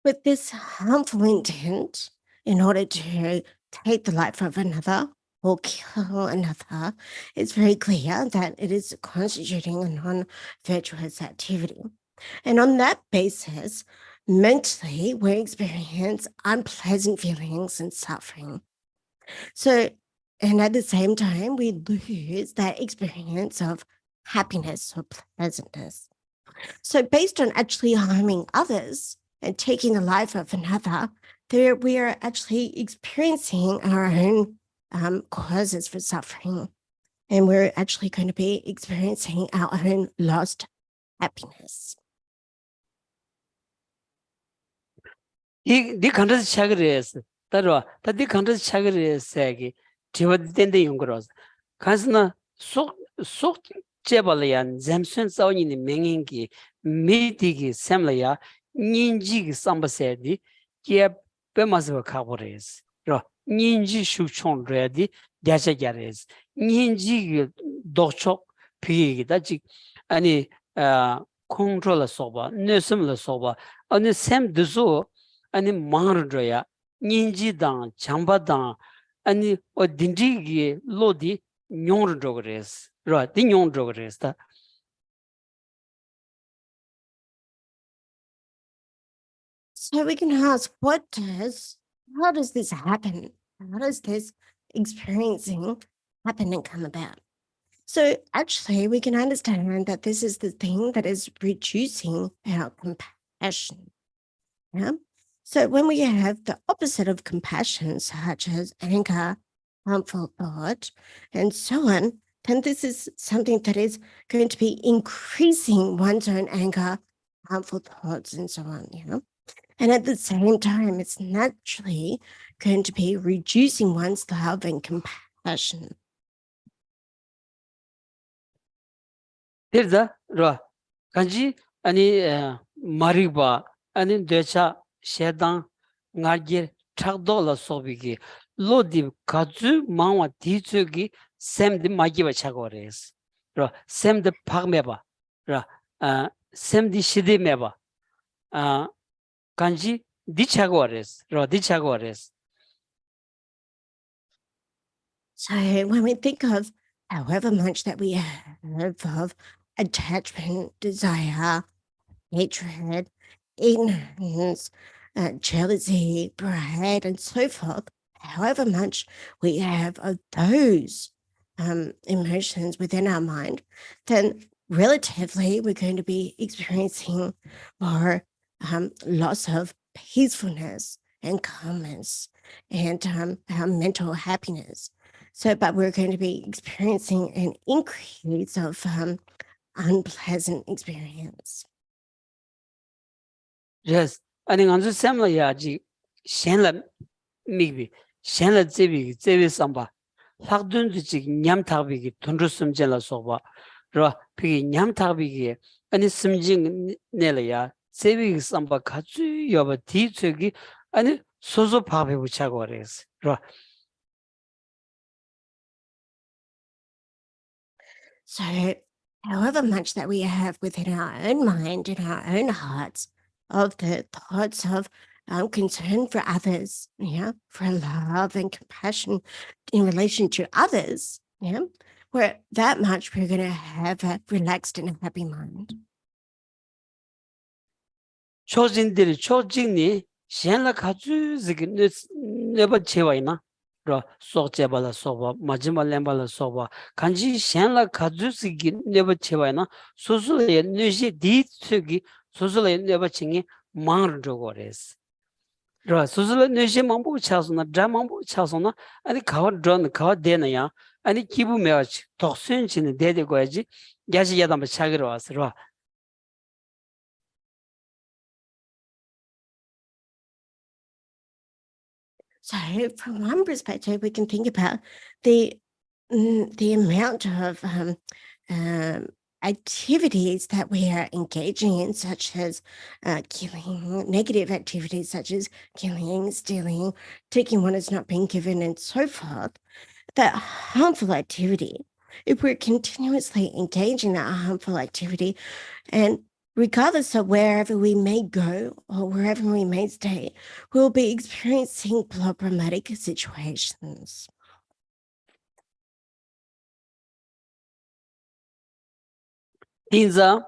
With this harmful intent, in order to take the life of another or kill another, it's very clear that it is constituting a non-virtuous activity. And on that basis, mentally, we experience unpleasant feelings and suffering. So, and at the same time, we lose that experience of happiness or pleasantness. So, based on actually harming others and taking the life of another, there we are actually experiencing our own causes for suffering, and we're actually going to be experiencing our own lost happiness. 이 컨텐츠 차그레스 따로 다디 컨텐츠 차그레스에게 지워된데 연구로서 가스나 속 제발이야 잠순 싸우니 맹인기 미디기 샘라야 닌지기 삼바세디 게 베마스가 카보레스 로 닌지 슈촌레디 야자갸레스 닌지 도촉 피기다 지 아니 컨트롤 소바 네스물 소바 아니 샘 드소 아니 망르줘야 닌지당 장바당 아니 딘지기 로디 뇽르죠 그래스 로 딘뇽르죠 그래스다. So we can ask, how does this happen? How does this experiencing happen and come about? So actually, we can understand that this is the thing that is reducing our compassion. Yeah. So when we have the opposite of compassion, such as anger, harmful thought, and so on, then this is something that is going to be increasing one's own anger, harmful thoughts, and so on, you know. And at the same time, it's naturally going to be reducing one's love and compassion. 데르다 로 간지 아니 마리바 아니 데차 셰당 나게 착도라 소비기 로디 가주 마와 디츠기 샘디 마기바 차고레스 로 샘디 파메바 로 샘디 시디메바 간지 디차고레스 로 디차고레스. So when we think of however much that we have of attachment, desire, hatred, ignorance, jealousy, pride, and so forth, however much we have of those emotions within our mind, then relatively we're going to be experiencing more loss of peacefulness and calmness and our mental happiness. So, but we're going to be experiencing an increase of unpleasant experience. Yes, 아니 간주 샘라야지 셴라 미비 셴라 제비 삼바 학둔지 냠타비기 돈르숨젤라 소바 로 피 냠타비기 아니 심징 내려야 제비 삼바 가주 여바 디츠기 아니 소소 파베 부차고 그래서 로. So, however much that we have within our own mind and our own hearts of the thoughts of concern for others, yeah, for love and compassion in relation to others, yeah, where that much we're going to have a relaxed and a happy mind. 초진들이 초진이 셴라 가주 지기 네버 제와이나 로 속제발라 소바 마지막 렘발라 소바 간지 셴라 가주스기 네버 제와이나 소소의 뇌시 디츠기 소소의 네버 칭이 망르죠 거레스 라 소슬 내시 망보 차서나 자 망보 차서나 아니 가와 드론 가와 되나야 아니 기부 매어치 독선치는 대되고 해야지 야시야다 뭐 차기로 왔어. So, from one perspective, we can think about the amount of activities that we are engaging in, such as killing, negative activities such as killing, stealing, taking what is not being given, and so forth. That harmful activity, if we're continuously engaging that harmful activity, and regardless of wherever we may go or wherever we may stay, we'll be experiencing problematic situations. Tinza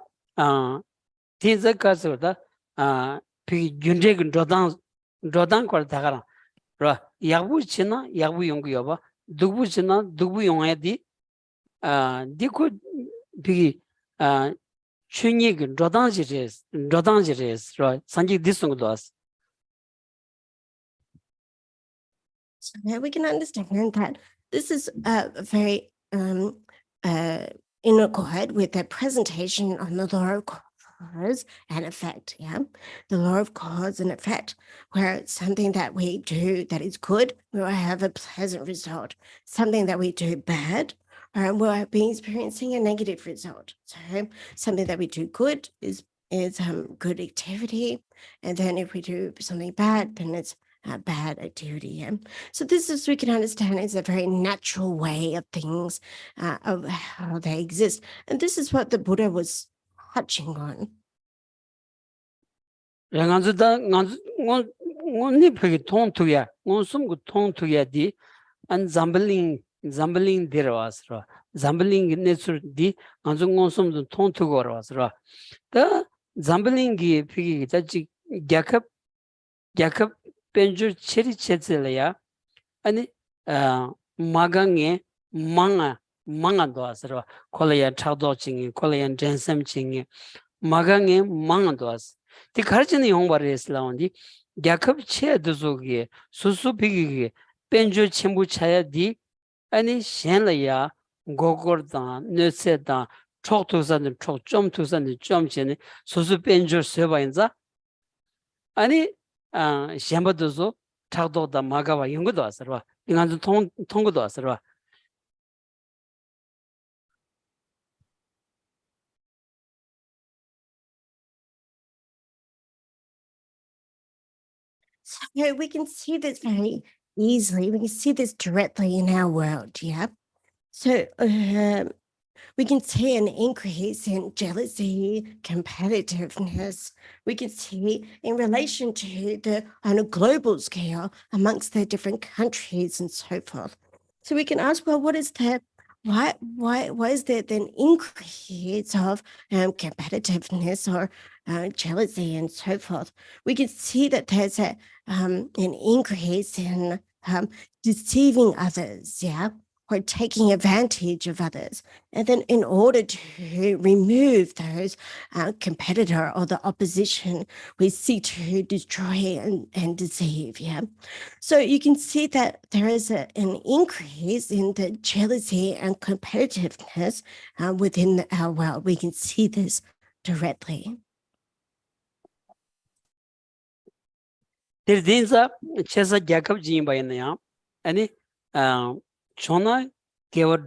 tinza 가서다 비 윤제근 조당 걸 다가라. 라 야부 지나 야부 연구여 봐. 누구 지나 누구 용해디 디코 비 춘익은 조당지레스 라 산지 디송도 왔어. So now we can understand that this is very in accord with the presentation on the law of cause and effect. Yeah, the law of cause and effect, where something that we do that is good will have a pleasant result. Something that we do bad will be experiencing a negative result. So something that we do good is good activity, and then if we do something bad, then it's bad activity. Yeah? So this is, we can understand, is a very natural way of things, of how they exist. And this is what the Buddha was touching on. 랑안즈다 ngon phegi thong thuya ngon sum gu thong thuya di an zambling dirwas ro zambling nesur di anzu ngon sum du thong thugo ro ro ta zambling gi phegi ta ji gyakap penjur cheri chetsele ya ani magange manga do asro kolaya chado chingi kolaya jensam chingi magange manga do as 티 가르치는 용바를 했을라온디 야컵 체드족이 수수비기 벤주 첨부 차야디 아니 셴라야 고고르다 느세다 촉투산의 촉좀 투산의 좀 전에 수수 벤주 세바인자 아니 셴바도서 타도다 마가와 연구도 왔어 인간도 통고도 왔어 So we can see this very easily. We can see this directly in our world. Yeah. So we can see an increase in jealousy, competitiveness. We can see in relation to on a global scale amongst the different countries and so forth. So we can ask, well, what is that? Why is there an increase of competitiveness or jealousy and so forth? We can see that there's an increase in deceiving others, yeah, or taking advantage of others. And then in order to remove those competitor or the opposition, we seek to destroy and deceive, yeah. So you can see that there is an increase in the jealousy and competitiveness within our world. We can see this directly. 들딘자 체사 야컵 지인바이네야 아니 chona kewa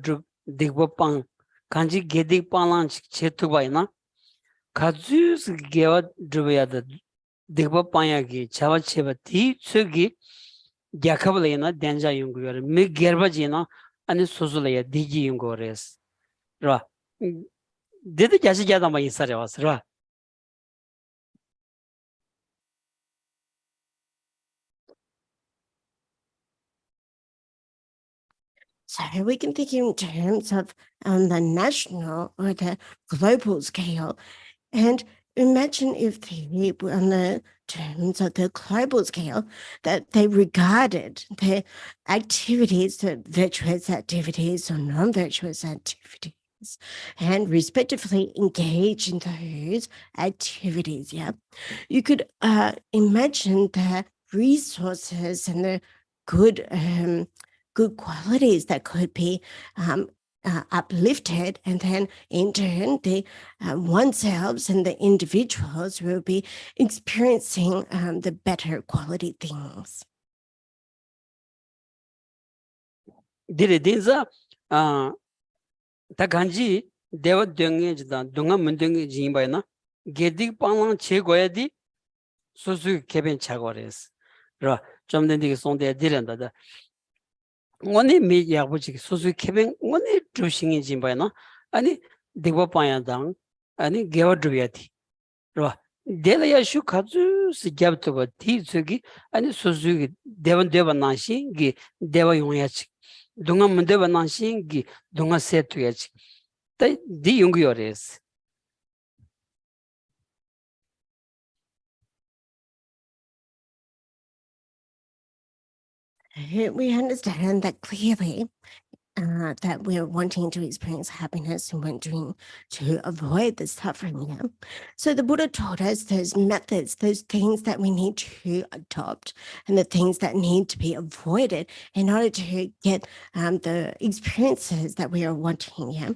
digba pang kanji gedik panglan chetubaina kazus gewa drubaya da digba panya gi chawa cheba ti tsugi gyakablayna denja yungu yore mi gerba jina ani suzulaya digi yungu res ra dedi yashi gyadama insare was ra So we can think in terms of the national or the global scale, and imagine if they were on the terms of the global scale, that they regarded the activities, the virtuous activities or non-virtuous activities, and respectively engage in those activities. Yeah, you could imagine the resources and the good good qualities that could be uplifted, and then in turn the oneself and the individuals will be experiencing the better quality things. Dire dinza 다 간지 대화 등에지다 동아 문등에 진바이나 게디 빵랑 제거야디 소수 개변 차거레스 라 좀된 되게 손대 디란다다 원이 미 야부지 소수 개변 원이 조싱이 진바이나 아니 대화 빵야당 아니 개워드야디 라 데라야슈 카주 시잡토가 티즈기 아니 소수 대원 나시기 대화 용야치 동아 문대원 나시기 동아 세트야치 디 용기요레스 We understand that clearly, that we're wanting to experience happiness and wanting to avoid the suffering. Yeah? So the Buddha taught us those methods, those things that we need to adopt and the things that need to be avoided in order to get the experiences that we are wanting. Yeah?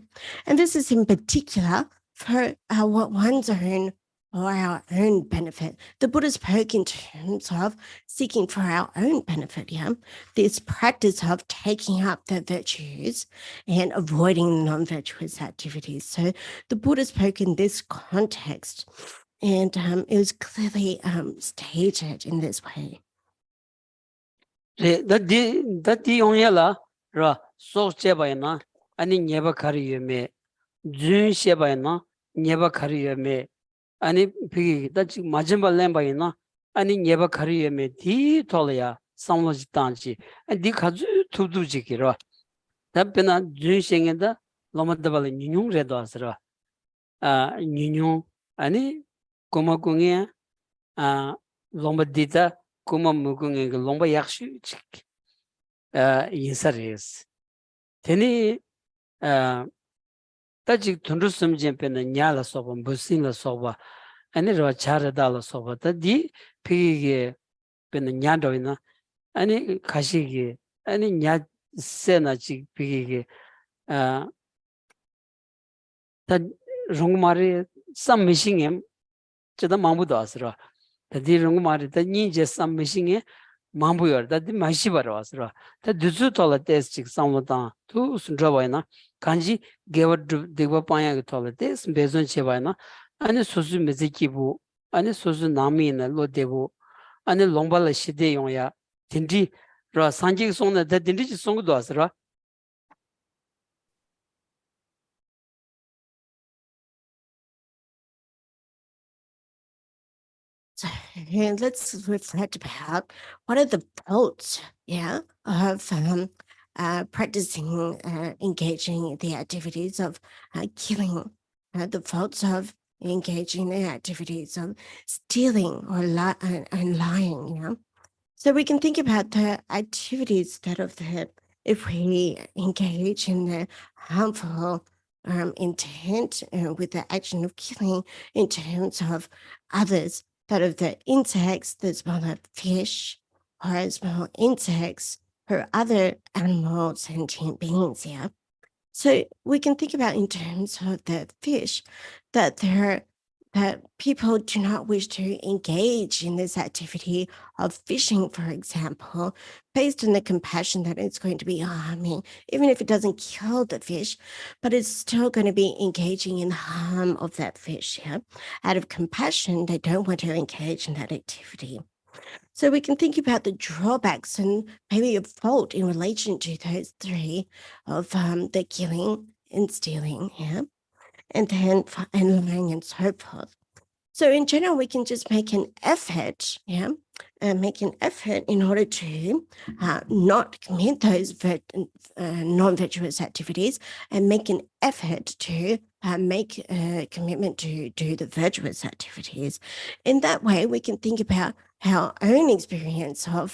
And this is in particular for one's own or our own benefit. The Buddha spoke in terms of seeking for our own benefit. Yeah, this practice of taking up the virtues and avoiding non-virtuous activities. So the Buddha spoke in this context, and it was clearly stated in this way. 다디 용야라 라 소제바이나 아니 녜바 카리여메 준셰바이나 녜바 카리여메 아니 비기 다지 마지막 렘바이나 아니 녜바 카리여메 디 톨야 상로지 단지 디 가주 투두지기로 답변아 준생에다 로마다발 뉴뉴레도 아스라 뉴뉴 아니 고마공에 로마디다 kuma mugunge lomba yakshi chik insares teni tajik thundu sumjen pena nyala soba busin la soba ani ro charada la soba ta di pige pena nyado ina ani khashige ani nya sena chik pige ta rongmare sam mishingem chada mamudo asra the Rungmari, the ninja some machine, Mambuer, that the Mashibar was ra. The Duzutola test, some of the two Sundravina, Kanji gave a Devapaya toilettes, Bezon Chevana, and a Suzu Mezikibu, and a Suzu Nami and a Lodebu, and a Lombala Shide Yonya, Tindi, Ra Sanji song that the Dindi song does ra. So let's reflect about what are the faults, yeah, of practicing, engaging in the activities of killing, the faults of engaging in the activities of stealing or and lying, yeah. So we can think about the activities that of the, if we engage in the harmful intent with the action of killing in terms of others, that of the insects, the smaller fish, or small insects, or other animal sentient beings, yeah. So we can think about in terms of the fish that that people do not wish to engage in this activity of fishing, for example, based on the compassion that it's going to be harming, even if it doesn't kill the fish, but it's still going to be engaging in harm of that fish. Yeah? Out of compassion, they don't want to engage in that activity. So we can think about the drawbacks and maybe a fault in relation to those three of the killing and stealing, yeah, and then and lying and so forth. So in general, we can just make an effort, yeah, make an effort in order to not commit those non-virtuous activities, and make an effort to make a commitment to do the virtuous activities. In that way, we can think about our own experience of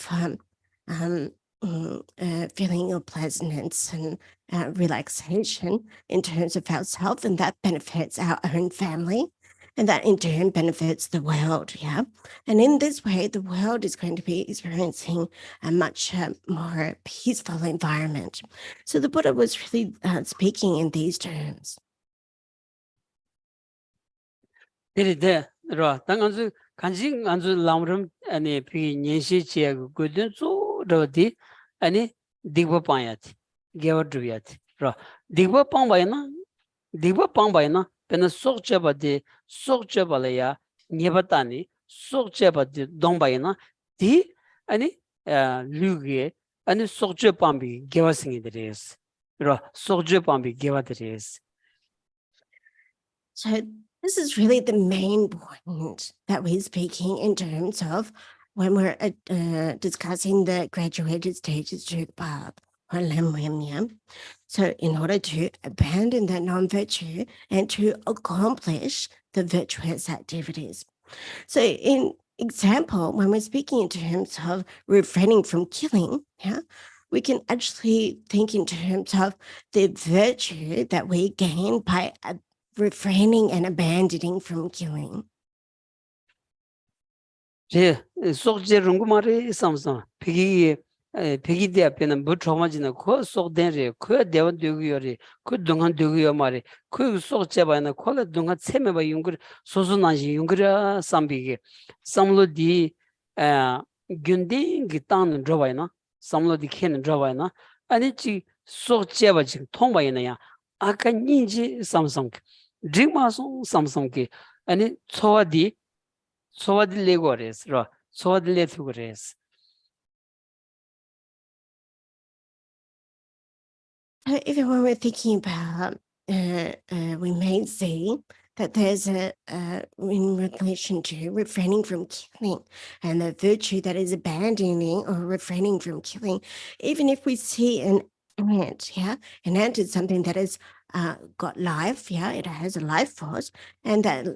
feeling of pleasantness and relaxation in terms of ourselves, and that benefits our own family. And that in turn benefits the world, yeah? And in this way, the world is going to be experiencing a much more peaceful environment. So the Buddha was really speaking in these terms. 데리데 로 당한주 간식 안주 람름 아니 비 년시 지역 고든 소로디 아니 디버 파야티 게워드비야티 로 디버 빵바이나 디버 빵바이나 페나 속제바디 속제발야 니바타니 속제바디 동바이나 디 아니 류게 아니 속제 빵비 게와싱이 데레스 로 속제 빵비 게와데레스 So this is really the main point that we're speaking in terms of when we're discussing the graduated stages to the path or lamwemya. So in order to abandon that non-virtue and to accomplish the virtuous activities. So in example, when we're speaking in terms of refraining from killing, yeah, we can actually think in terms of the virtue that we gain by refraining and abandoning from killing. 제 속제 rungu마리 삼삼 비기 비기대 앞에는 뭐 조마지는 그 속된래 그 대원 되고요리 그 동안 되고요 말이 그 속제 바나 콜 동안 세메바 용글 소소나지 용그라 삼비게 삼로디 균디 기탄 드바이나 삼로디 켄 드바이나 아니 지 속제 바지 통바이나야 아까 닌지 삼삼 드마송 삼삼게 아니 소와디 레고레스 로 소와디 레투고레스 Even when we're thinking about, we may see that there's in relation to refraining from killing and the virtue that is abandoning or refraining from killing, even if we see an ant, yeah, an ant is something that has got life, yeah, it has a life force, and that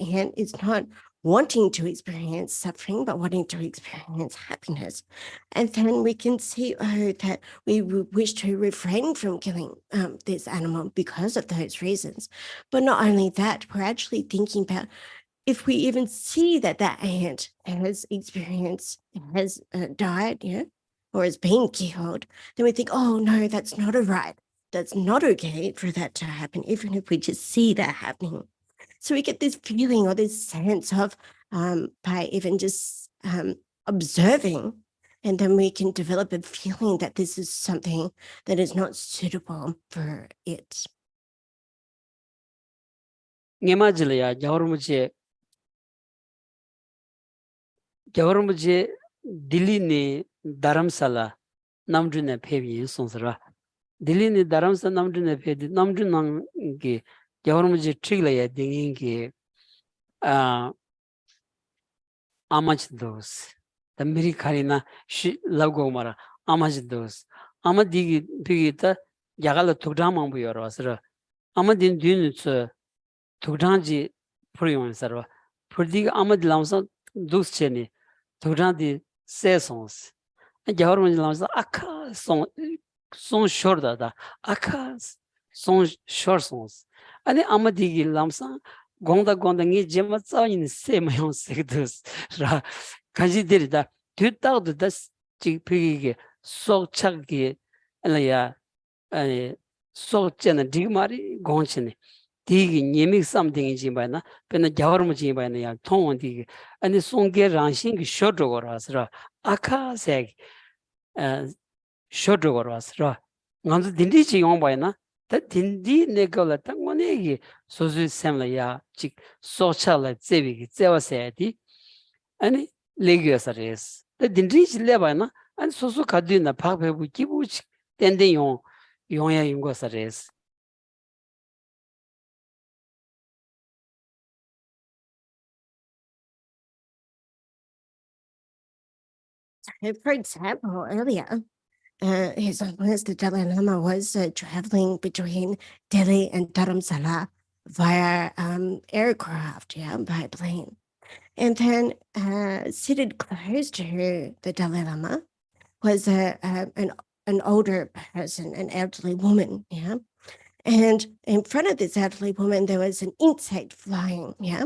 ant is not wanting to experience suffering, but wanting to experience happiness. And then we can see that we wish to refrain from killing this animal because of those reasons. But not only that, we're actually thinking about if we even see that that ant has experienced, has died, yeah, or is being killed, then we think, oh no, that's not a right. That's not okay for that to happen, even if we just see that happening. So we get this feeling or this sense of by even just observing, and then we can develop a feeling that this is something that is not suitable for it. 녜마질이야 겨울무지 딜리니 다람살라 남준의 폐비 송스라 딜리니 다람살 남준의 폐디 남준랑 게 겨울무지 트릴이야 딩인게 아마치도스 담미리카리나 시 라고마라 아마치도스 아마디기 비기타 야갈로 독담만 부여러서 아마딘 듄츠 독장지 프리온서로 프디가 아마딜람서 두스체니 독장디 세송스 겨울무지람서 아카 송 쇼르다다 아카 송 쇼르송스 아니 아마디기 람사 공다니 제마짜인 세마용 세드스 라 간지들이다 뒤따도 지피게 속착기 알야 아니 속제는 디마리 공치네 디기 니믹 something이지 바나 근데 겨울무지 바나 야 통원디 아니 송게 랑싱기 쇼르고라스라 아카색 쇼르고라스라 간지 딘디지 용바이나 다 딘디 내가라 땅원에기 소수 셈라야 직 소차라 제비기 제와세디 아니 레기어서레스 다 딘디지 레바나 아니 소수 가디나 파베부 기부치 덴데 용야 용거서레스 For example, earlier, His Holiness the Dalai Lama was traveling between Delhi and Dharamsala via aircraft, yeah, by plane. And then seated close to the Dalai Lama was an older person, an elderly woman, yeah. And in front of this elderly woman, there was an insect flying, yeah?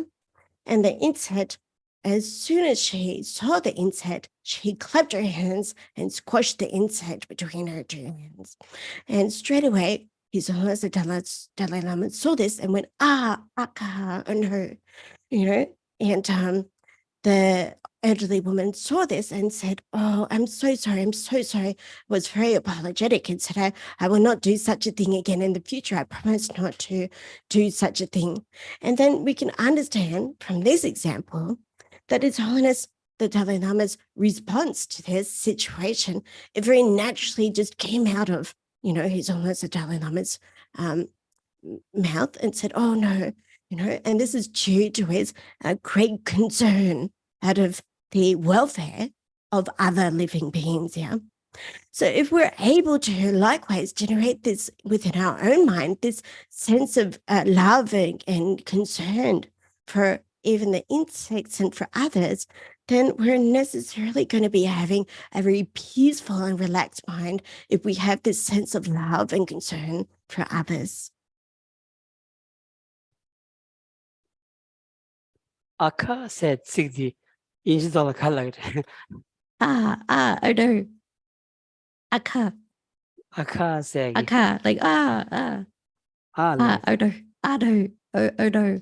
And the insect, as soon as she saw the insect, she clapped her hands and squashed the insect between her two hands. And straight away, His Holiness the Dalai Lama saw this and went, aka, on her, and the elderly woman saw this and said, "Oh, I'm so sorry, was very apologetic and said, I will not do such a thing again in the future. I promise not to do such a thing." And then we can understand from this example that His Holiness the Dalai Lama's response to this situation, it very naturally just came out of, His Holiness the Dalai Lama's mouth and said, "Oh no," and this is due to his great concern out of the welfare of other living beings. Yeah. So if we're able to likewise generate this within our own mind, this sense of love and concern for even the insects and for others, then we're necessarily going to be having a very peaceful and relaxed mind if we have this sense of love and concern for others. 아카 세 찍디 인지도를 갈라 그래. I know. Aka, 아카 세기. like, 아, oh no, oh no.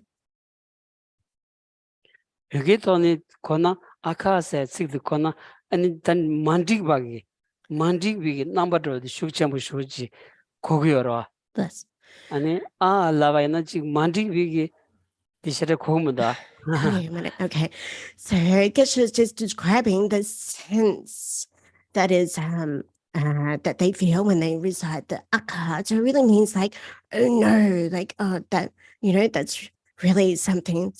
여기 돈이 거나 아카 세 찍디 거나 아니 단 만직박이 만직비기 넘버도 숙점부 수지 고기여라. Yes. 아니 라바이나 지금 만직비기 디셔를 고문다. Hang on a minute. Okay. So Geshe is just describing the sense that is that they feel when they recite the aka. So it really means like, oh no, like that, that's really something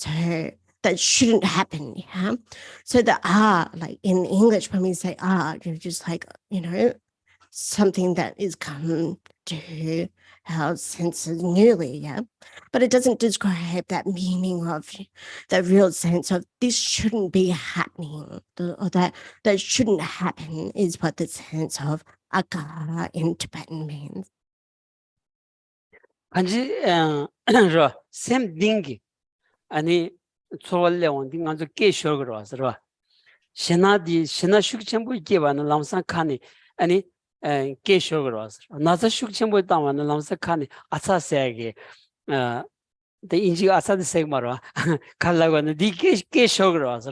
that shouldn't happen. Yeah. So the like in English, when we say you're just like, something that is come to our senses newly, yeah. But it doesn't describe that meaning of the real sense of this shouldn't be happening, or that shouldn't happen is what the sense of aka in Tibetan means. 간지 샘 딩기 아니 초월래 온디 간저 깨셔그러 와서 신나 숙천부 있게와는 람산 칸이 아니 깨셔그러 와서 나서 숙천부 담아는 람산 칸이 아사세게 데 인지 아사드 세마로 갈라고 하는 디 깨셔그러 와서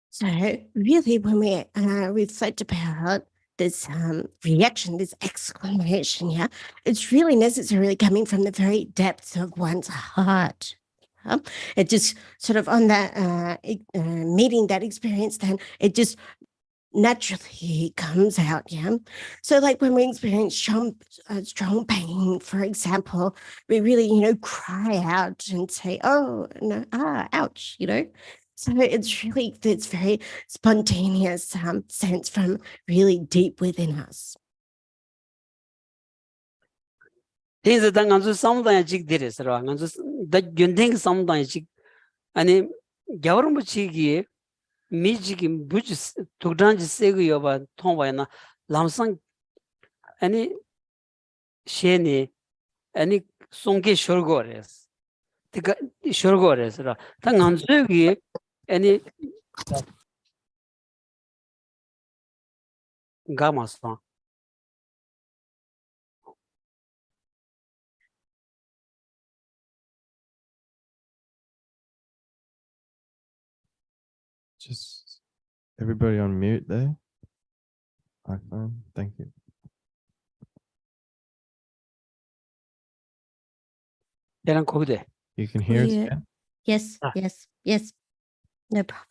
So really, when we reflect about this reaction, this exclamation, yeah, it's really necessarily coming from the very depths of one's heart. It just sort of on that meeting that experience, then it just naturally comes out, yeah. So like when we experience strong pain, for example, we really, cry out and say, "Oh no, ouch," So it's very spontaneous sense from really deep within us. 그래서 당간주 상당히 직들에서라 간주 다 견댕 상당히 직 아니 겨울은 부치기 미지기 부지 독단지 세고요 봐 통과이나 람상 아니 셰니 아니 송게 쇼르고레스 그러니까 쇼르고레스라 당간주기 아니 가마서 Just everybody on mute there. iPhone, thank you. 얘랑 거기대 You can hear us Yeah. again? Yes, Ah. yes. No problem.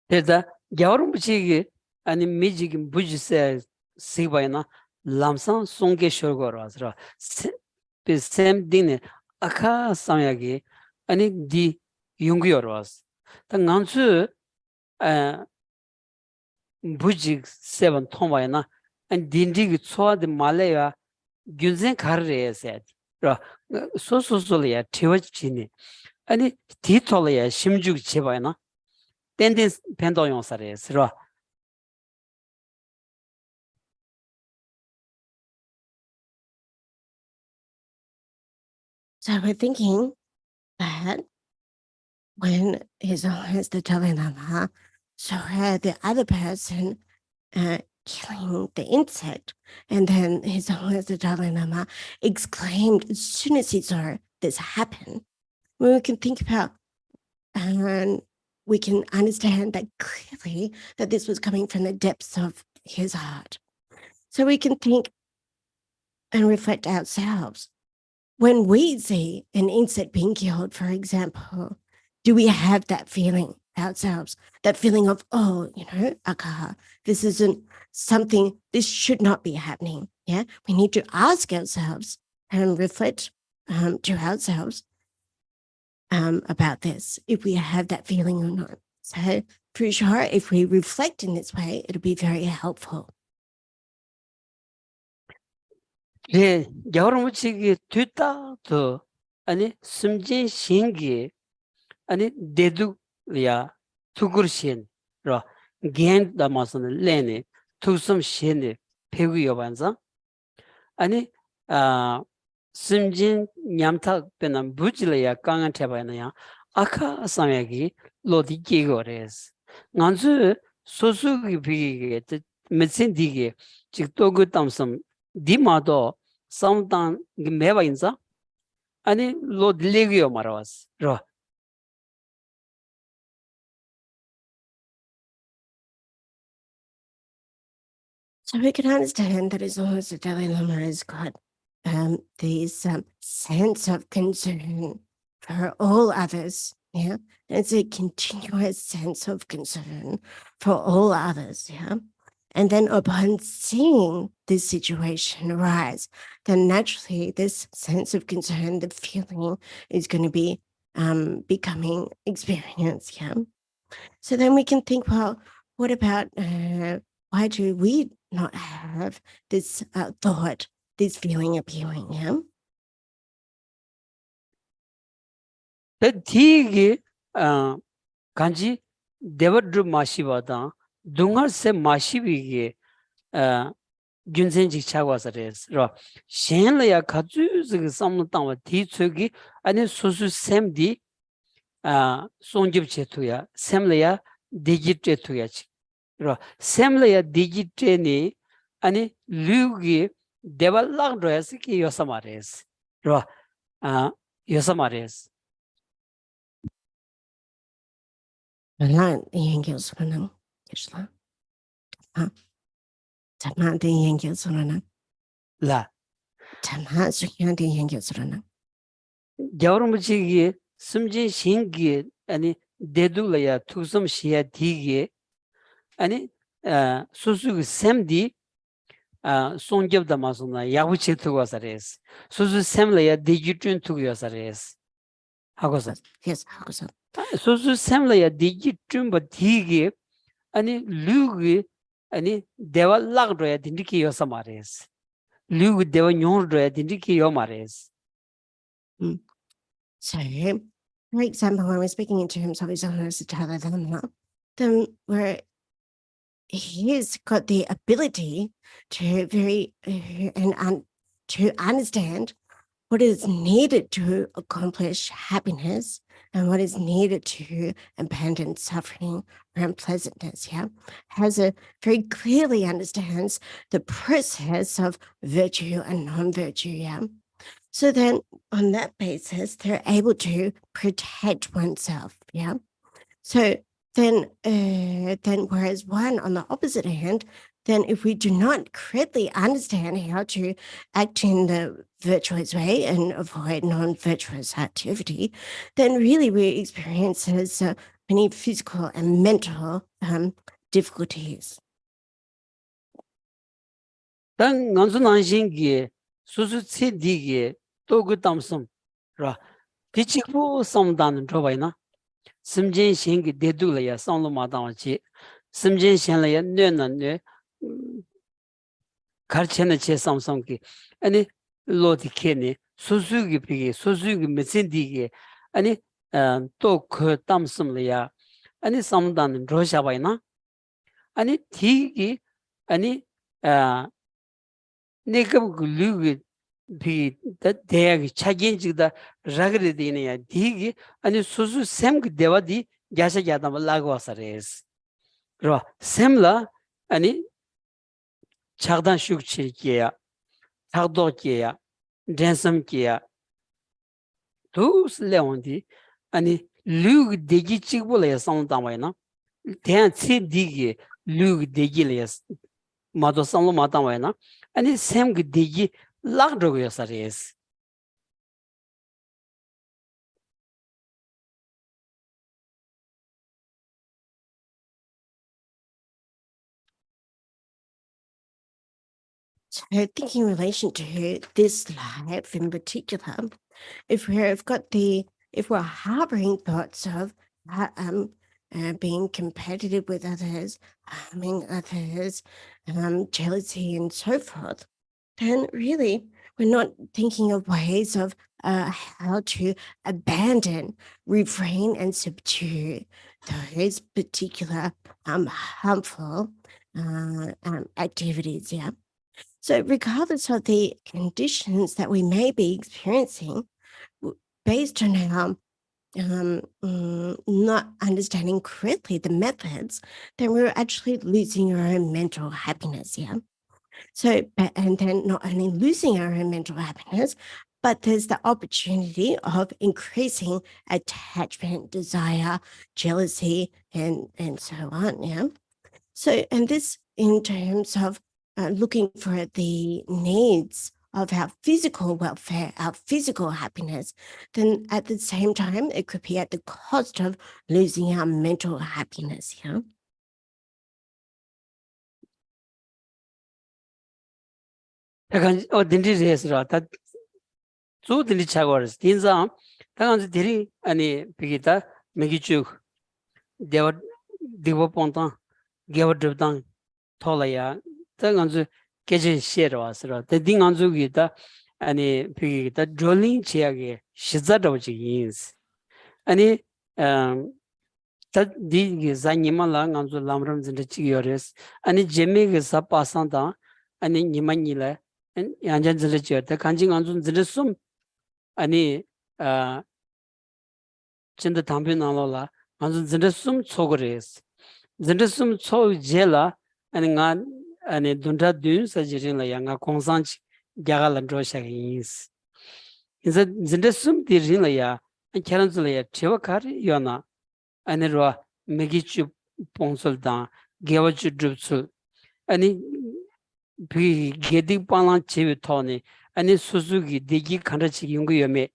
그래서 겨울은 부치기 아니 미지기 부지세 시바이나 람상 송게 쇼르고라서 샘 딩네 아카 상야기 아니 디 용구여로스 당간수 부지 세번 통바이나 아니 딘디기 초아데 말레야 균zen 가르레세 소소소리야 티워지니 아니 디톨이야 심죽 제바이나 땡땡 펜도용사레스라 So we're thinking that when His Holiness the Dalai Lama saw the other person killing the insect, and then His Holiness the Dalai Lama exclaimed as soon as he saw this happen, we can think about and we can understand that clearly that this was coming from the depths of his heart. So we can think and reflect ourselves. When we see an insect being killed, for example, do we have that feeling ourselves? That feeling of, oh, akaha, this isn't something, this should not be happening. Yeah, we need to ask ourselves and reflect to ourselves about this, if we have that feeling or not. So for sure, if we reflect in this way, it'll be very helpful. 예, 여러분이 뒤따도 아니 숨진 신기 아니 대두야 투구르신로 겐 담아서는 레네 투숨 신이 배우여 반자 아니 숨진 냠타 빼는 부질이야 강한 태바나야 아카 상야기 로디기고레스 난주 소수기 비게 메신디게 직도그 담섬 디마도 samdan meva inza ani lo dilegio maras ro So we can understand that as long as the Dalai Lama has got this sense of concern for all others, yeah, it's a continuous sense of concern for all others, yeah. And then upon seeing this situation arise, then naturally this sense of concern, the feeling is going to be becoming experienced, yeah. So then we can think, well, what about why do we not have this thought, this feeling appearing, yeah? the kanji devadru mashivada dungar se mashivige 균센지 차과서레스 로 셴라야 가주즈그 삼노땅와 디츠기 아니 소수 샘디 송집 제투야 샘라야 디지트투야 로 샘라야 디지트니 아니 류기 데발락로야스키 요사마레스 로 요사마레스 Lan yengil sunanang kishla. Tama de yengil sunanang. 라 Tama sukyan de yengil sunanang. 겨울무지기 숨진 신기 아니 데둘라야 투섬 시야 디기 아니 소수 샘디 송접다 마소나 야부치 투고사레스 소수 샘라야 디지트윈 투고사레스 하고서 Yes, hakusan. 소수 샘라야 디지트윈 바 디기 아니 류기 아니 데발락로야 딘디키 요사마레스 류기 데와 뇽로야 딘디키 요마레스 So, for example, when we're speaking in terms of His Holiness the Dalai Lama, then he's got the ability to to understand what is needed to accomplish happiness and what is needed to abandon suffering or unpleasantness. Yeah, very clearly understands the process of virtue and non-virtue. Yeah. So then on that basis, they're able to protect oneself. Yeah. So then whereas one on the opposite hand, then if we do not correctly understand how to act in the virtuous way and avoid non-virtuous activity, then really we experience many physical and mental difficulties. 단 난순한신기 수수치디기 또그 담섬 라 디치고 섬다는 줘봐이나 심진신기 대두라야 상로마다와치 심진신라야 뇌나뇌 가르치는 제 삼성기 아니 로디케니 수수기 비기 수수기 메신디기 아니 또 그 담섬라야 아니 섬다는 줘샤바이나 아니 디기 아니 내가 그 류기 비 대학이 차긴지다 라그르디네야 디기 아니 수수 샘그 대와디 야샤야다마 라고사레스 로 샘라 아니 작단 슈크치기야 작도기야 댄섬기야 두스 레온디 아니 루 데기 찍볼에 상담하이나 대한치 디기 루 데기레 마도 상로 마담하이나 아니 샘그 데기 락드고요사레스 So thinking in relation to this life in particular, if we're harboring thoughts of being competitive with others, harming others, jealousy and so forth, then really we're not thinking of ways of how to abandon, refrain, and subdue those particular harmful activities. Yeah. So, regardless of the conditions that we may be experiencing, based on our not understanding correctly the methods, then we're actually losing our own mental happiness. Yeah. So, and then not only losing our own mental happiness, but there's the opportunity of increasing attachment, desire, jealousy, and so on. Yeah. So, and this in terms of looking for the needs of our physical welfare, our physical happiness, then at the same time, it could be at the cost of losing our mental happiness. Yeah. 약간 딘디레스라 다 주딘디 차고르스 딘자 당한지 데리 아니 비기다 메기쭉 데와 디보 본타 게와 드당 톨라야 당한지 게제 셰르와스라 데딩한주기다 아니 비기다 드롤링 치야게 시자도지 인스 아니 디 자니말라 간주 람람 진데 치요레스 아니 제메게 사파산다 아니 니만니라 양전질을 지었다 간징 안준 들었음 아니 진짜 담배 나올라 안준 들었음 초그레스 들었음 초제라 아니 돈다 듄 사지rinla 양가 공산치 야갈란 조샤기스 이제 들었음 디rinla 캐런슬야 체와카리 요나 아니로 메기추 뽕솔다 게와추 드르츠 아니 비 게디 빨랑 집에 토니 아니 수수기 디기 칸다치 용구여메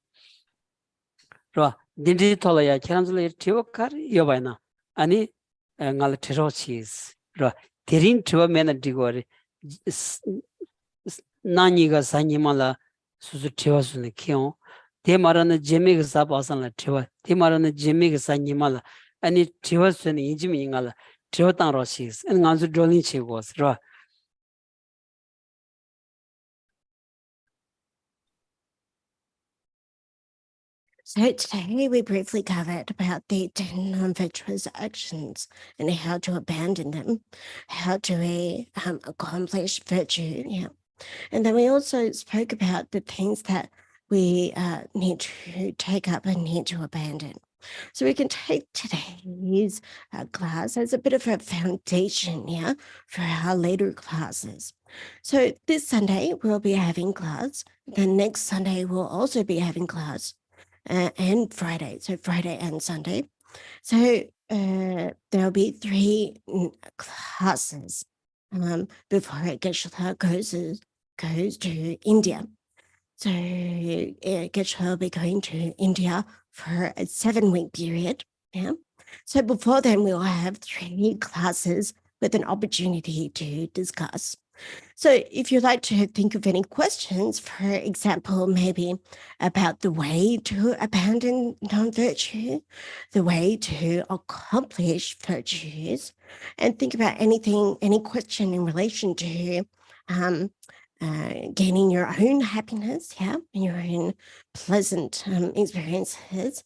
로 딘디 토라야 캐란슬레 티오카리 여바이나 아니 ngal 테로치스 로 데린 트와메나 디고리 나니가 사니말라 수수 티와스네 키오 데마라나 제메가 사바산라 티와 데마라나 제메가 사니말라 아니 티와스네 인지미 인갈 티오탄로시스 ngalzu 돌린 치고스 로 So today we briefly covered about the 10 non-virtuous actions and how to abandon them, how to accomplish virtue. Yeah. And then we also spoke about the things that we need to take up and need to abandon. So we can take today's class as a bit of a foundation, yeah, for our later classes. So this Sunday we'll be having class. The next Sunday we'll also be having class. And Friday, so Friday and Sunday. So there'll be 3 classes before Geshe goes to India. So Geshe will be going to India for a 7-week period. Yeah. So before then, we'll have 3 classes with an opportunity to discuss. So if you'd like to think of any questions, for example, maybe about the way to abandon non-virtue, the way to accomplish virtues, and think about any question in relation to gaining your own happiness, yeah, and your own pleasant experiences.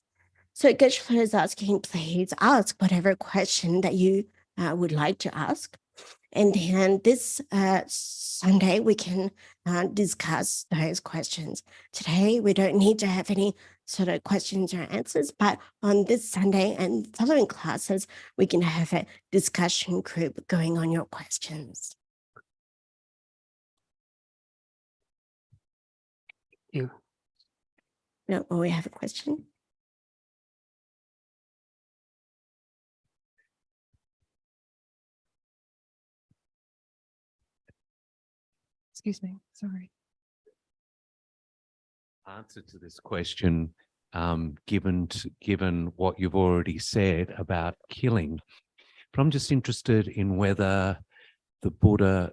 So Geshe is asking, please ask whatever question that you would like to ask. And then this Sunday, we can discuss those questions. Today, we don't need to have any sort of questions or answers, but on this Sunday and following classes, we can have a discussion group going on your questions. You. No, we have a question. Excuse me, sorry. Answer to this question, given what you've already said about killing. But I'm just interested in whether the Buddha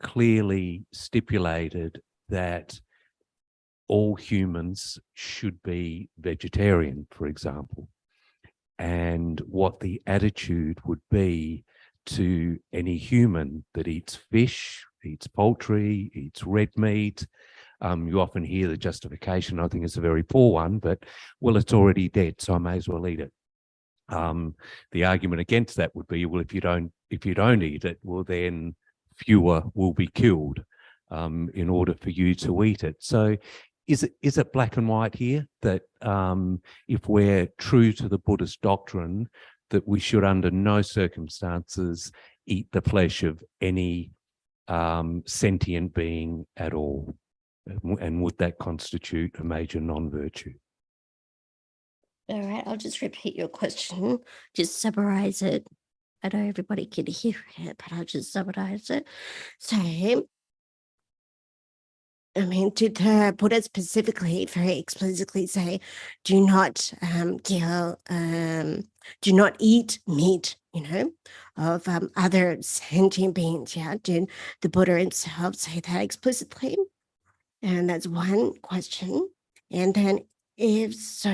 clearly stipulated that all humans should be vegetarian, for example, and what the attitude would be to any human that eats fish, eats poultry, eats red meat. You often hear the justification, I think it's a very poor one, but, well, it's already dead, so I may as well eat it. The argument against that would be, well, if you don't eat it, well, then fewer will be killed in order for you to eat it. So is it black and white here that if we're true to the Buddhist doctrine, that we should under no circumstances eat the flesh of any sentient being at all? And would that constitute a major non-virtue? All right, I'll just repeat your question, just summarize it. I know everybody can hear it, but I'll just summarize it. So, I mean, did the Buddha specifically, very explicitly say, do not kill, do not eat meat, of other sentient beings? Yeah, did the Buddha himself say that explicitly? And that's one question. And then if so,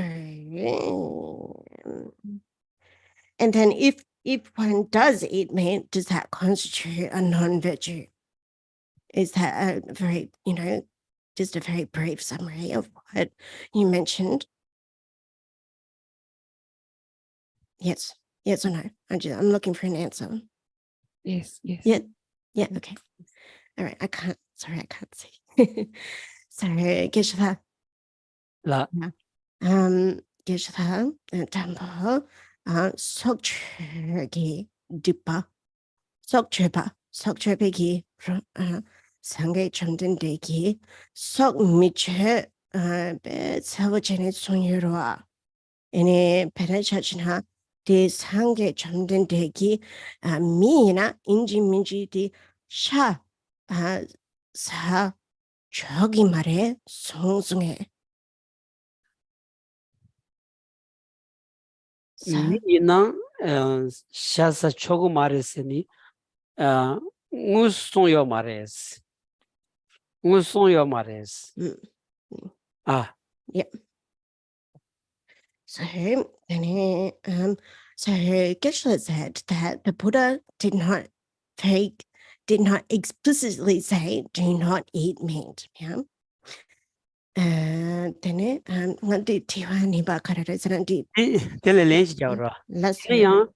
and then if one does eat meat, does that constitute a non-virtue? Is that a very, just a very brief summary of what you mentioned? Yes or no? I'm looking for an answer. Yes, yes. Yeah, okay. All right, I can't see. Sorry, Geshe La. Geshe Temple, Sokchegi Dipa, Sokchebegi, Sange Chamden Degi, Sok Miche, Savajane Sonyeroa, Ene Penachachina, de Sange Chamden Degi, Mina, Inji Minji di Sha, Sa, Chogi Mare, Songsunge. 미나 샤사 초고 말했으니 무슨요 말했어. 무슨요 말했어. 아. Yeah. So then, so Geshe said that the Buddha did not explicitly say do not eat meat. Yeah. Then nanti tiwa ni ba karare nanti. Tele lench jawra. Yang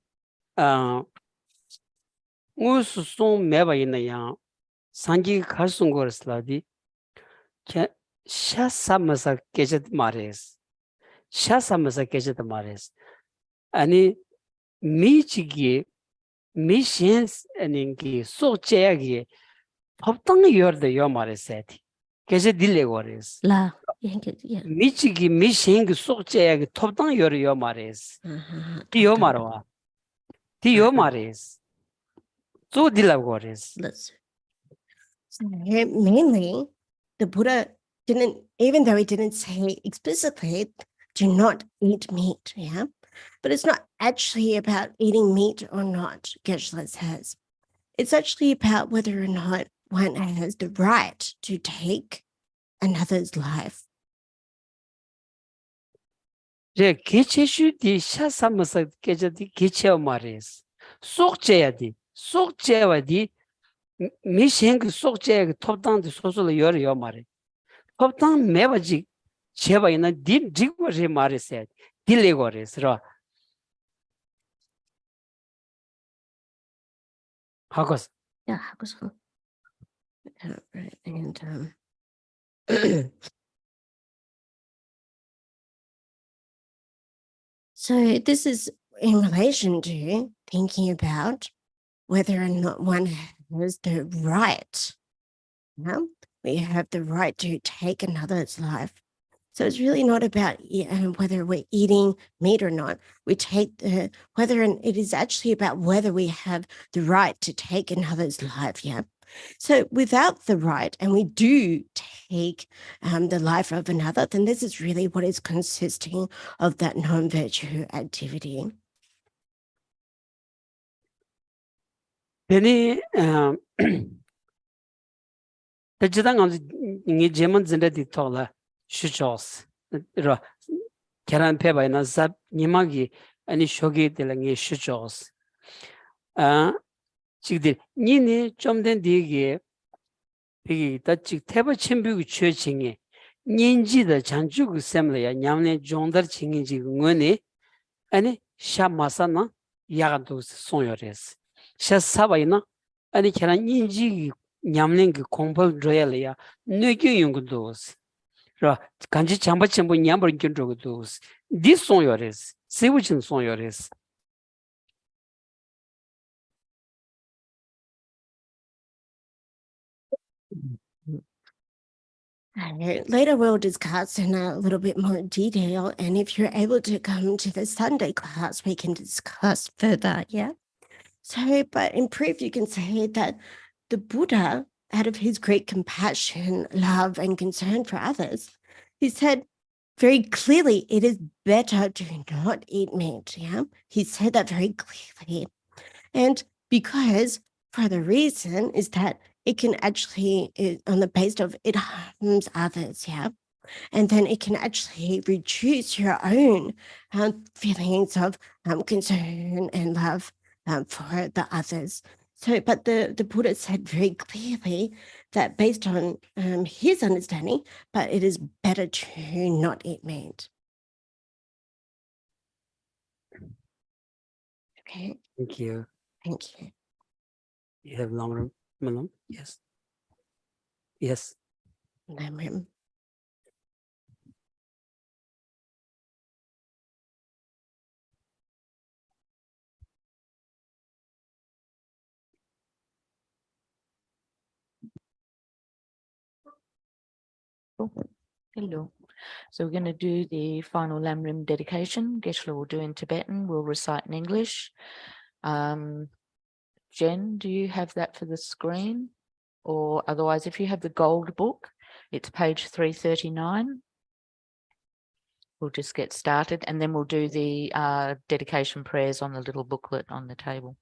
무슨 매바 있나요? 상기 갈sun 거스라디. 샤사마사 깨졌 말했어. 샤사마사 깨졌 말했어. 아니 미치기 미신스 아닌기 소제하기 법당이 열대 말했어야지. 그래서 딜레고레스. 라. 미치기 미신기 소제하기 법당 열여 말했어. 디요 말와. 디요 말했어. 또 딜레고레스. Mainly, the Buddha didn't, even though he didn't say explicitly, do not eat meat, yeah? But it's not actually about eating meat or not, Geshe says. It's actually about whether or not one has the right to take another's life. 제 개체슈디 샤사마사 깨져디 개체어 말이스. 속제야디. 속제와디 미생그 속제 톱당도 소소로 열여 말이. 톱당 매바지 제바이나 디고리 말이세. 딜레고리스라. 하고스. Yeah, 하고서. Right, and so this is in relation to thinking about whether or not one has the right. Yeah? We have the right to take another's life. So it's really not about whether we're eating meat or not. We take whether, and it is actually about whether we have the right to take another's life. Yeah. So without the right, and we do take the life of another, then this is really what is consisting of that non-virtue activity. Penny, the Jitang on the German Zendetti Tola, Shuchos, Karan Peba in a Zap Nimagi, and Shogi de Langi Shuchos. Chigdi, Nini, Chomden Digi, Piggy, that Chik Teba Chimbu Churching, Ninji the Chanjuk Assembly, Yamne Jondar Chingi Nguni, and Shamasana, Yagados Sonyores. Shasabaina, and Karan Ninji. 냠는 그 공부를 줘야래야 뇌교 연구도스 라 간지 잠바 첨부 냠을 견적도스 디송요레스 세우친 송요레스 Later, we'll discuss in a little bit more detail. And if you're able to come to the Sunday class, we can discuss further. Yeah. So, but in brief, you can say that the Buddha, out of his great compassion, love, and concern for others, he said very clearly, it is better to not eat meat. Yeah. He said that very clearly. And because for the reason is that it can actually, on the basis of it harms others, yeah, and then it can actually reduce your own feelings of concern and love for the others. So, but the Buddha said very clearly that based on his understanding, but it is better to not eat meat. Okay, Thank you. thank you. You have longer Malone? Yes. Yes. Lamrim. Hello. So we're going to do the final Lamrim dedication. Geshe will do in Tibetan. We'll recite in English. Jen, do you have that for the screen? Or otherwise, if you have the gold book, it's page 339. We'll just get started and then we'll do the dedication prayers on the little booklet on the table.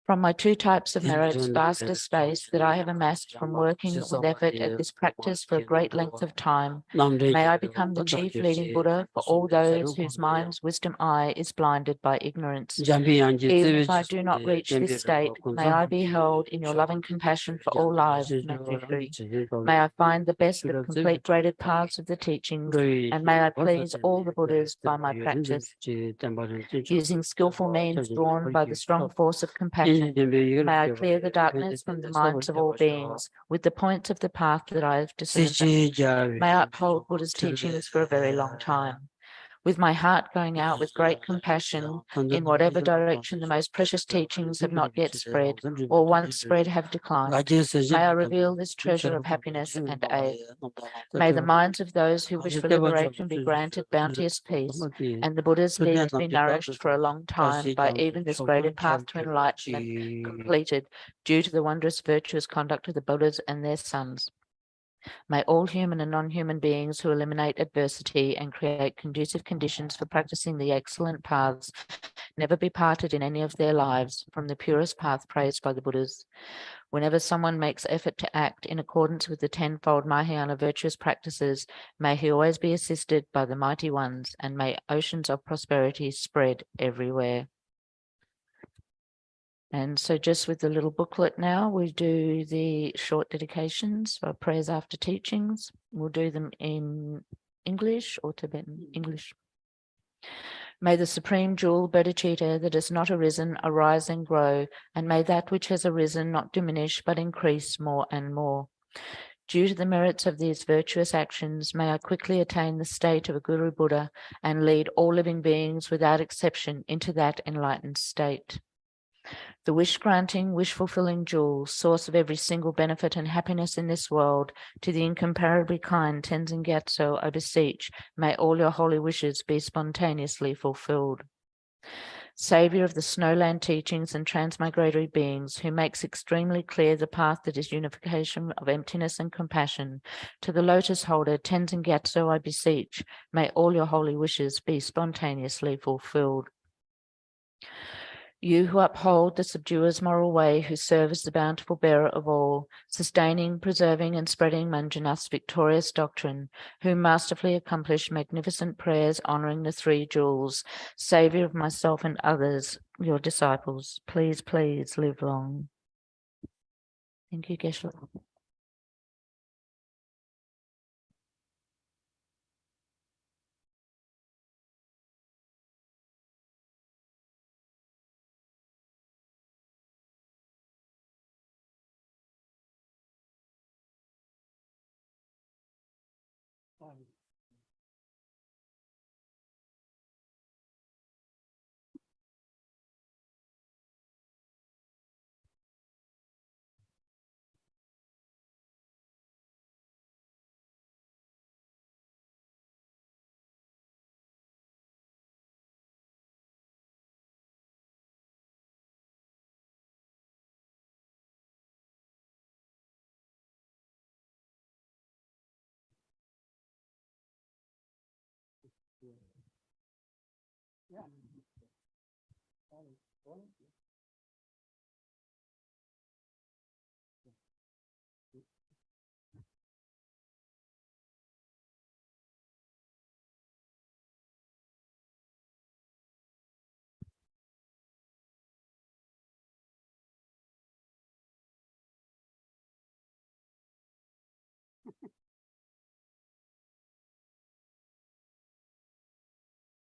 From my two types of merits, vast space that I have amassed from working with effort at this practice for a great length of time, may I become the chief leading Buddha for all those whose mind's wisdom eye is blinded by ignorance. Even if I do not reach this state, may I be held in your loving compassion for all lives. May I find the best of complete graded paths of the teachings, and may I please all the Buddhas by my practice. Using skillful means drawn by the strong force of compassion, may I clear the darkness from the minds of all beings with the points of the path that I have discerned. May I uphold Buddha's teachings for a very long time. With my heart going out with great compassion in whatever direction the most precious teachings have not yet spread, or once spread have declined, may I reveal this treasure of happiness and aid. May the minds of those who wish for liberation be granted bounteous peace, and the Buddha's deeds be nourished for a long time by even this graded path to enlightenment completed due to the wondrous virtuous conduct of the Buddhas and their sons. May all human and non-human beings who eliminate adversity and create conducive conditions for practicing the excellent paths never be parted in any of their lives from the purest path praised by the Buddhas. Whenever someone makes effort to act in accordance with the tenfold Mahayana virtuous practices, may he always be assisted by the mighty ones, and may oceans of prosperity spread everywhere. And so just with the little booklet now, we do the short dedications for prayers after teachings. We'll do them in English or Tibetan. English. May the supreme jewel bodhicitta that has not arisen arise and grow, and may that which has arisen not diminish but increase more and more. Due to the merits of these virtuous actions, may I quickly attain the state of a Guru Buddha and lead all living beings without exception into that enlightened state. The wish-granting, wish-fulfilling jewel, source of every single benefit and happiness in this world, to the incomparably kind Tenzin Gyatso, I beseech, may all your holy wishes be spontaneously fulfilled. Saviour of the snowland teachings and transmigratory beings, who makes extremely clear the path that is unification of emptiness and compassion, to the lotus holder Tenzin Gyatso, I beseech, may all your holy wishes be spontaneously fulfilled. You who uphold the subduer's moral way, who serve as the bountiful bearer of all, sustaining, preserving, and spreading Manjunath's victorious doctrine, who masterfully accomplish magnificent prayers honoring the three jewels, Saviour of myself and others, your disciples, please, please live long. Thank you, Geshe.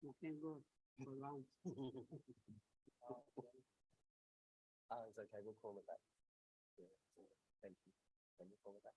You can go for rounds. It's okay, we'll call it that. Yeah, thank you. Can you call it that?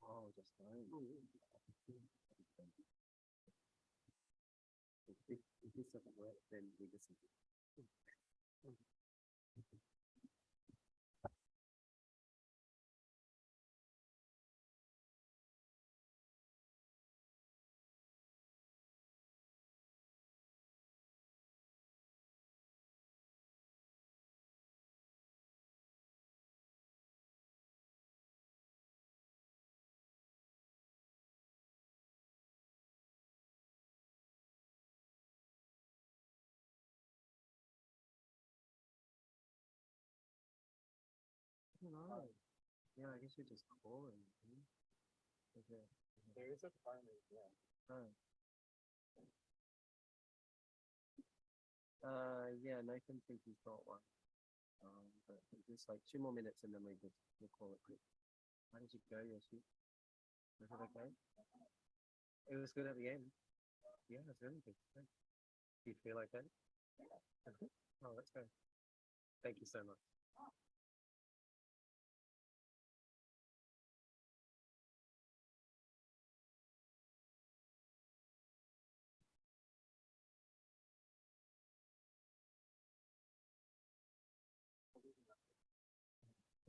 Oh, just fine. If this doesn't work, then we just. No. Yeah, I guess we just call him. Okay. There is a timer, yeah. Oh. Yeah, Nathan thinks he's got one. But just like 2 more minutes and then we'll call it quick. How did you go, Yoshi? Was it okay? It was good at the end. Yeah, it's really good. Do you feel okay? Oh, that's good. Thank you so much.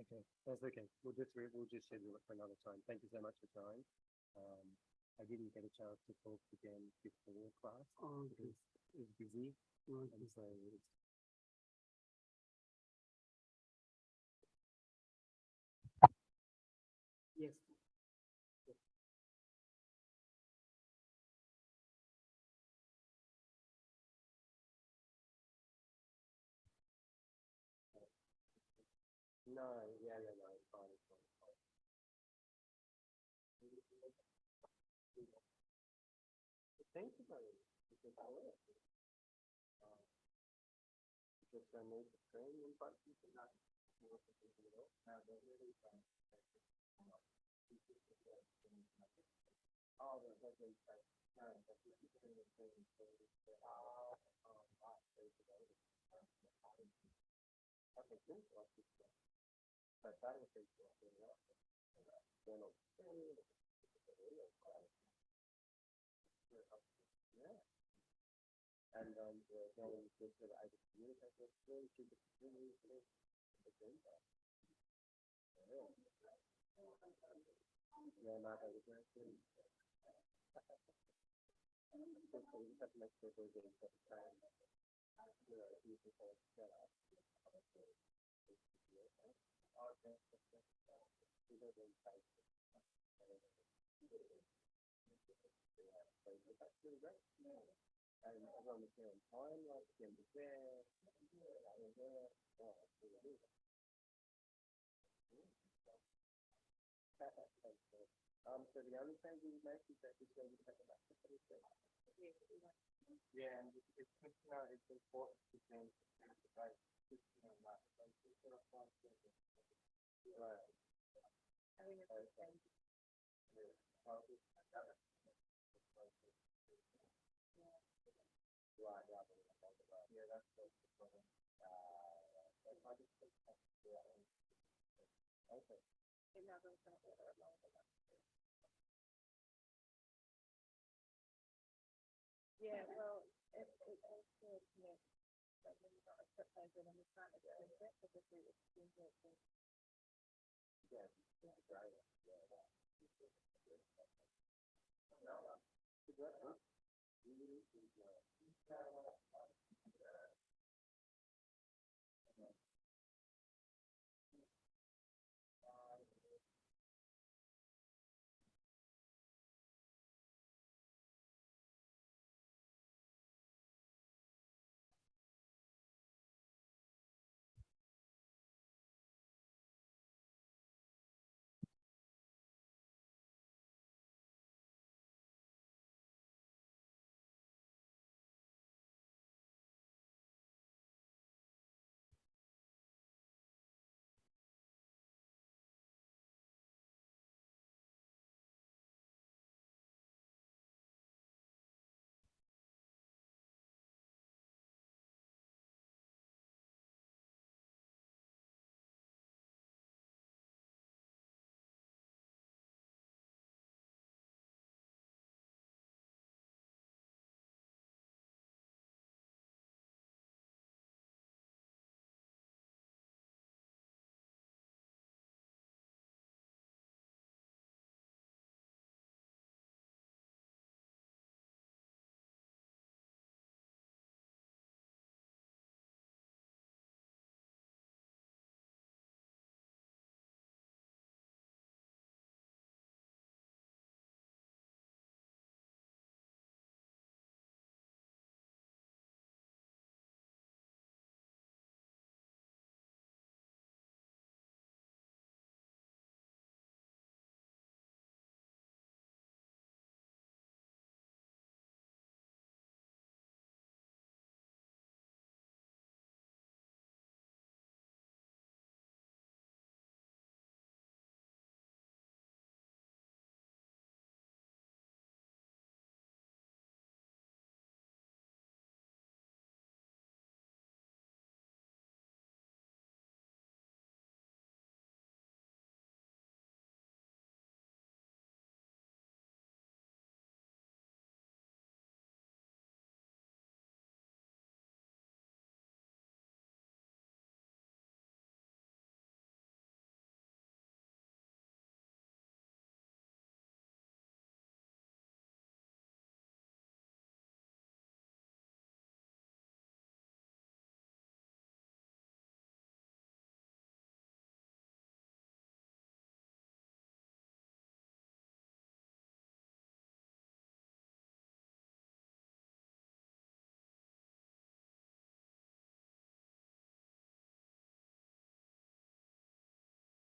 Okay, that's okay. We'll just schedule it for another time. Thank you so much for trying. I didn't get a chance to talk again before class because it was busy. And so it's No, yeah, no, it's fine, it's fine, it's fine. Thank you very much. Because I will. Just I made the train in front of you. Oh, that's okay. Okay, cool. But that was pretty cool. Yeah. And then just that I just communicate with really to the community. Yeah, not that it's very good. You just have to make sure they're getting set time. You know, you can kind of set up. That's really great. And everyone was here on time, like Jim was there. I was there. Oh, it's really good. So the only change we make is that we're going to take it back to 36. Yeah, and it's good to know it's important to change the debate. Right. Okay. Right, yeah, that's the problem. Okay. Yeah, well, it also, yeah, like when you're not a step over and you're trying to get over it, because it's important. Yeah, right. Yeah.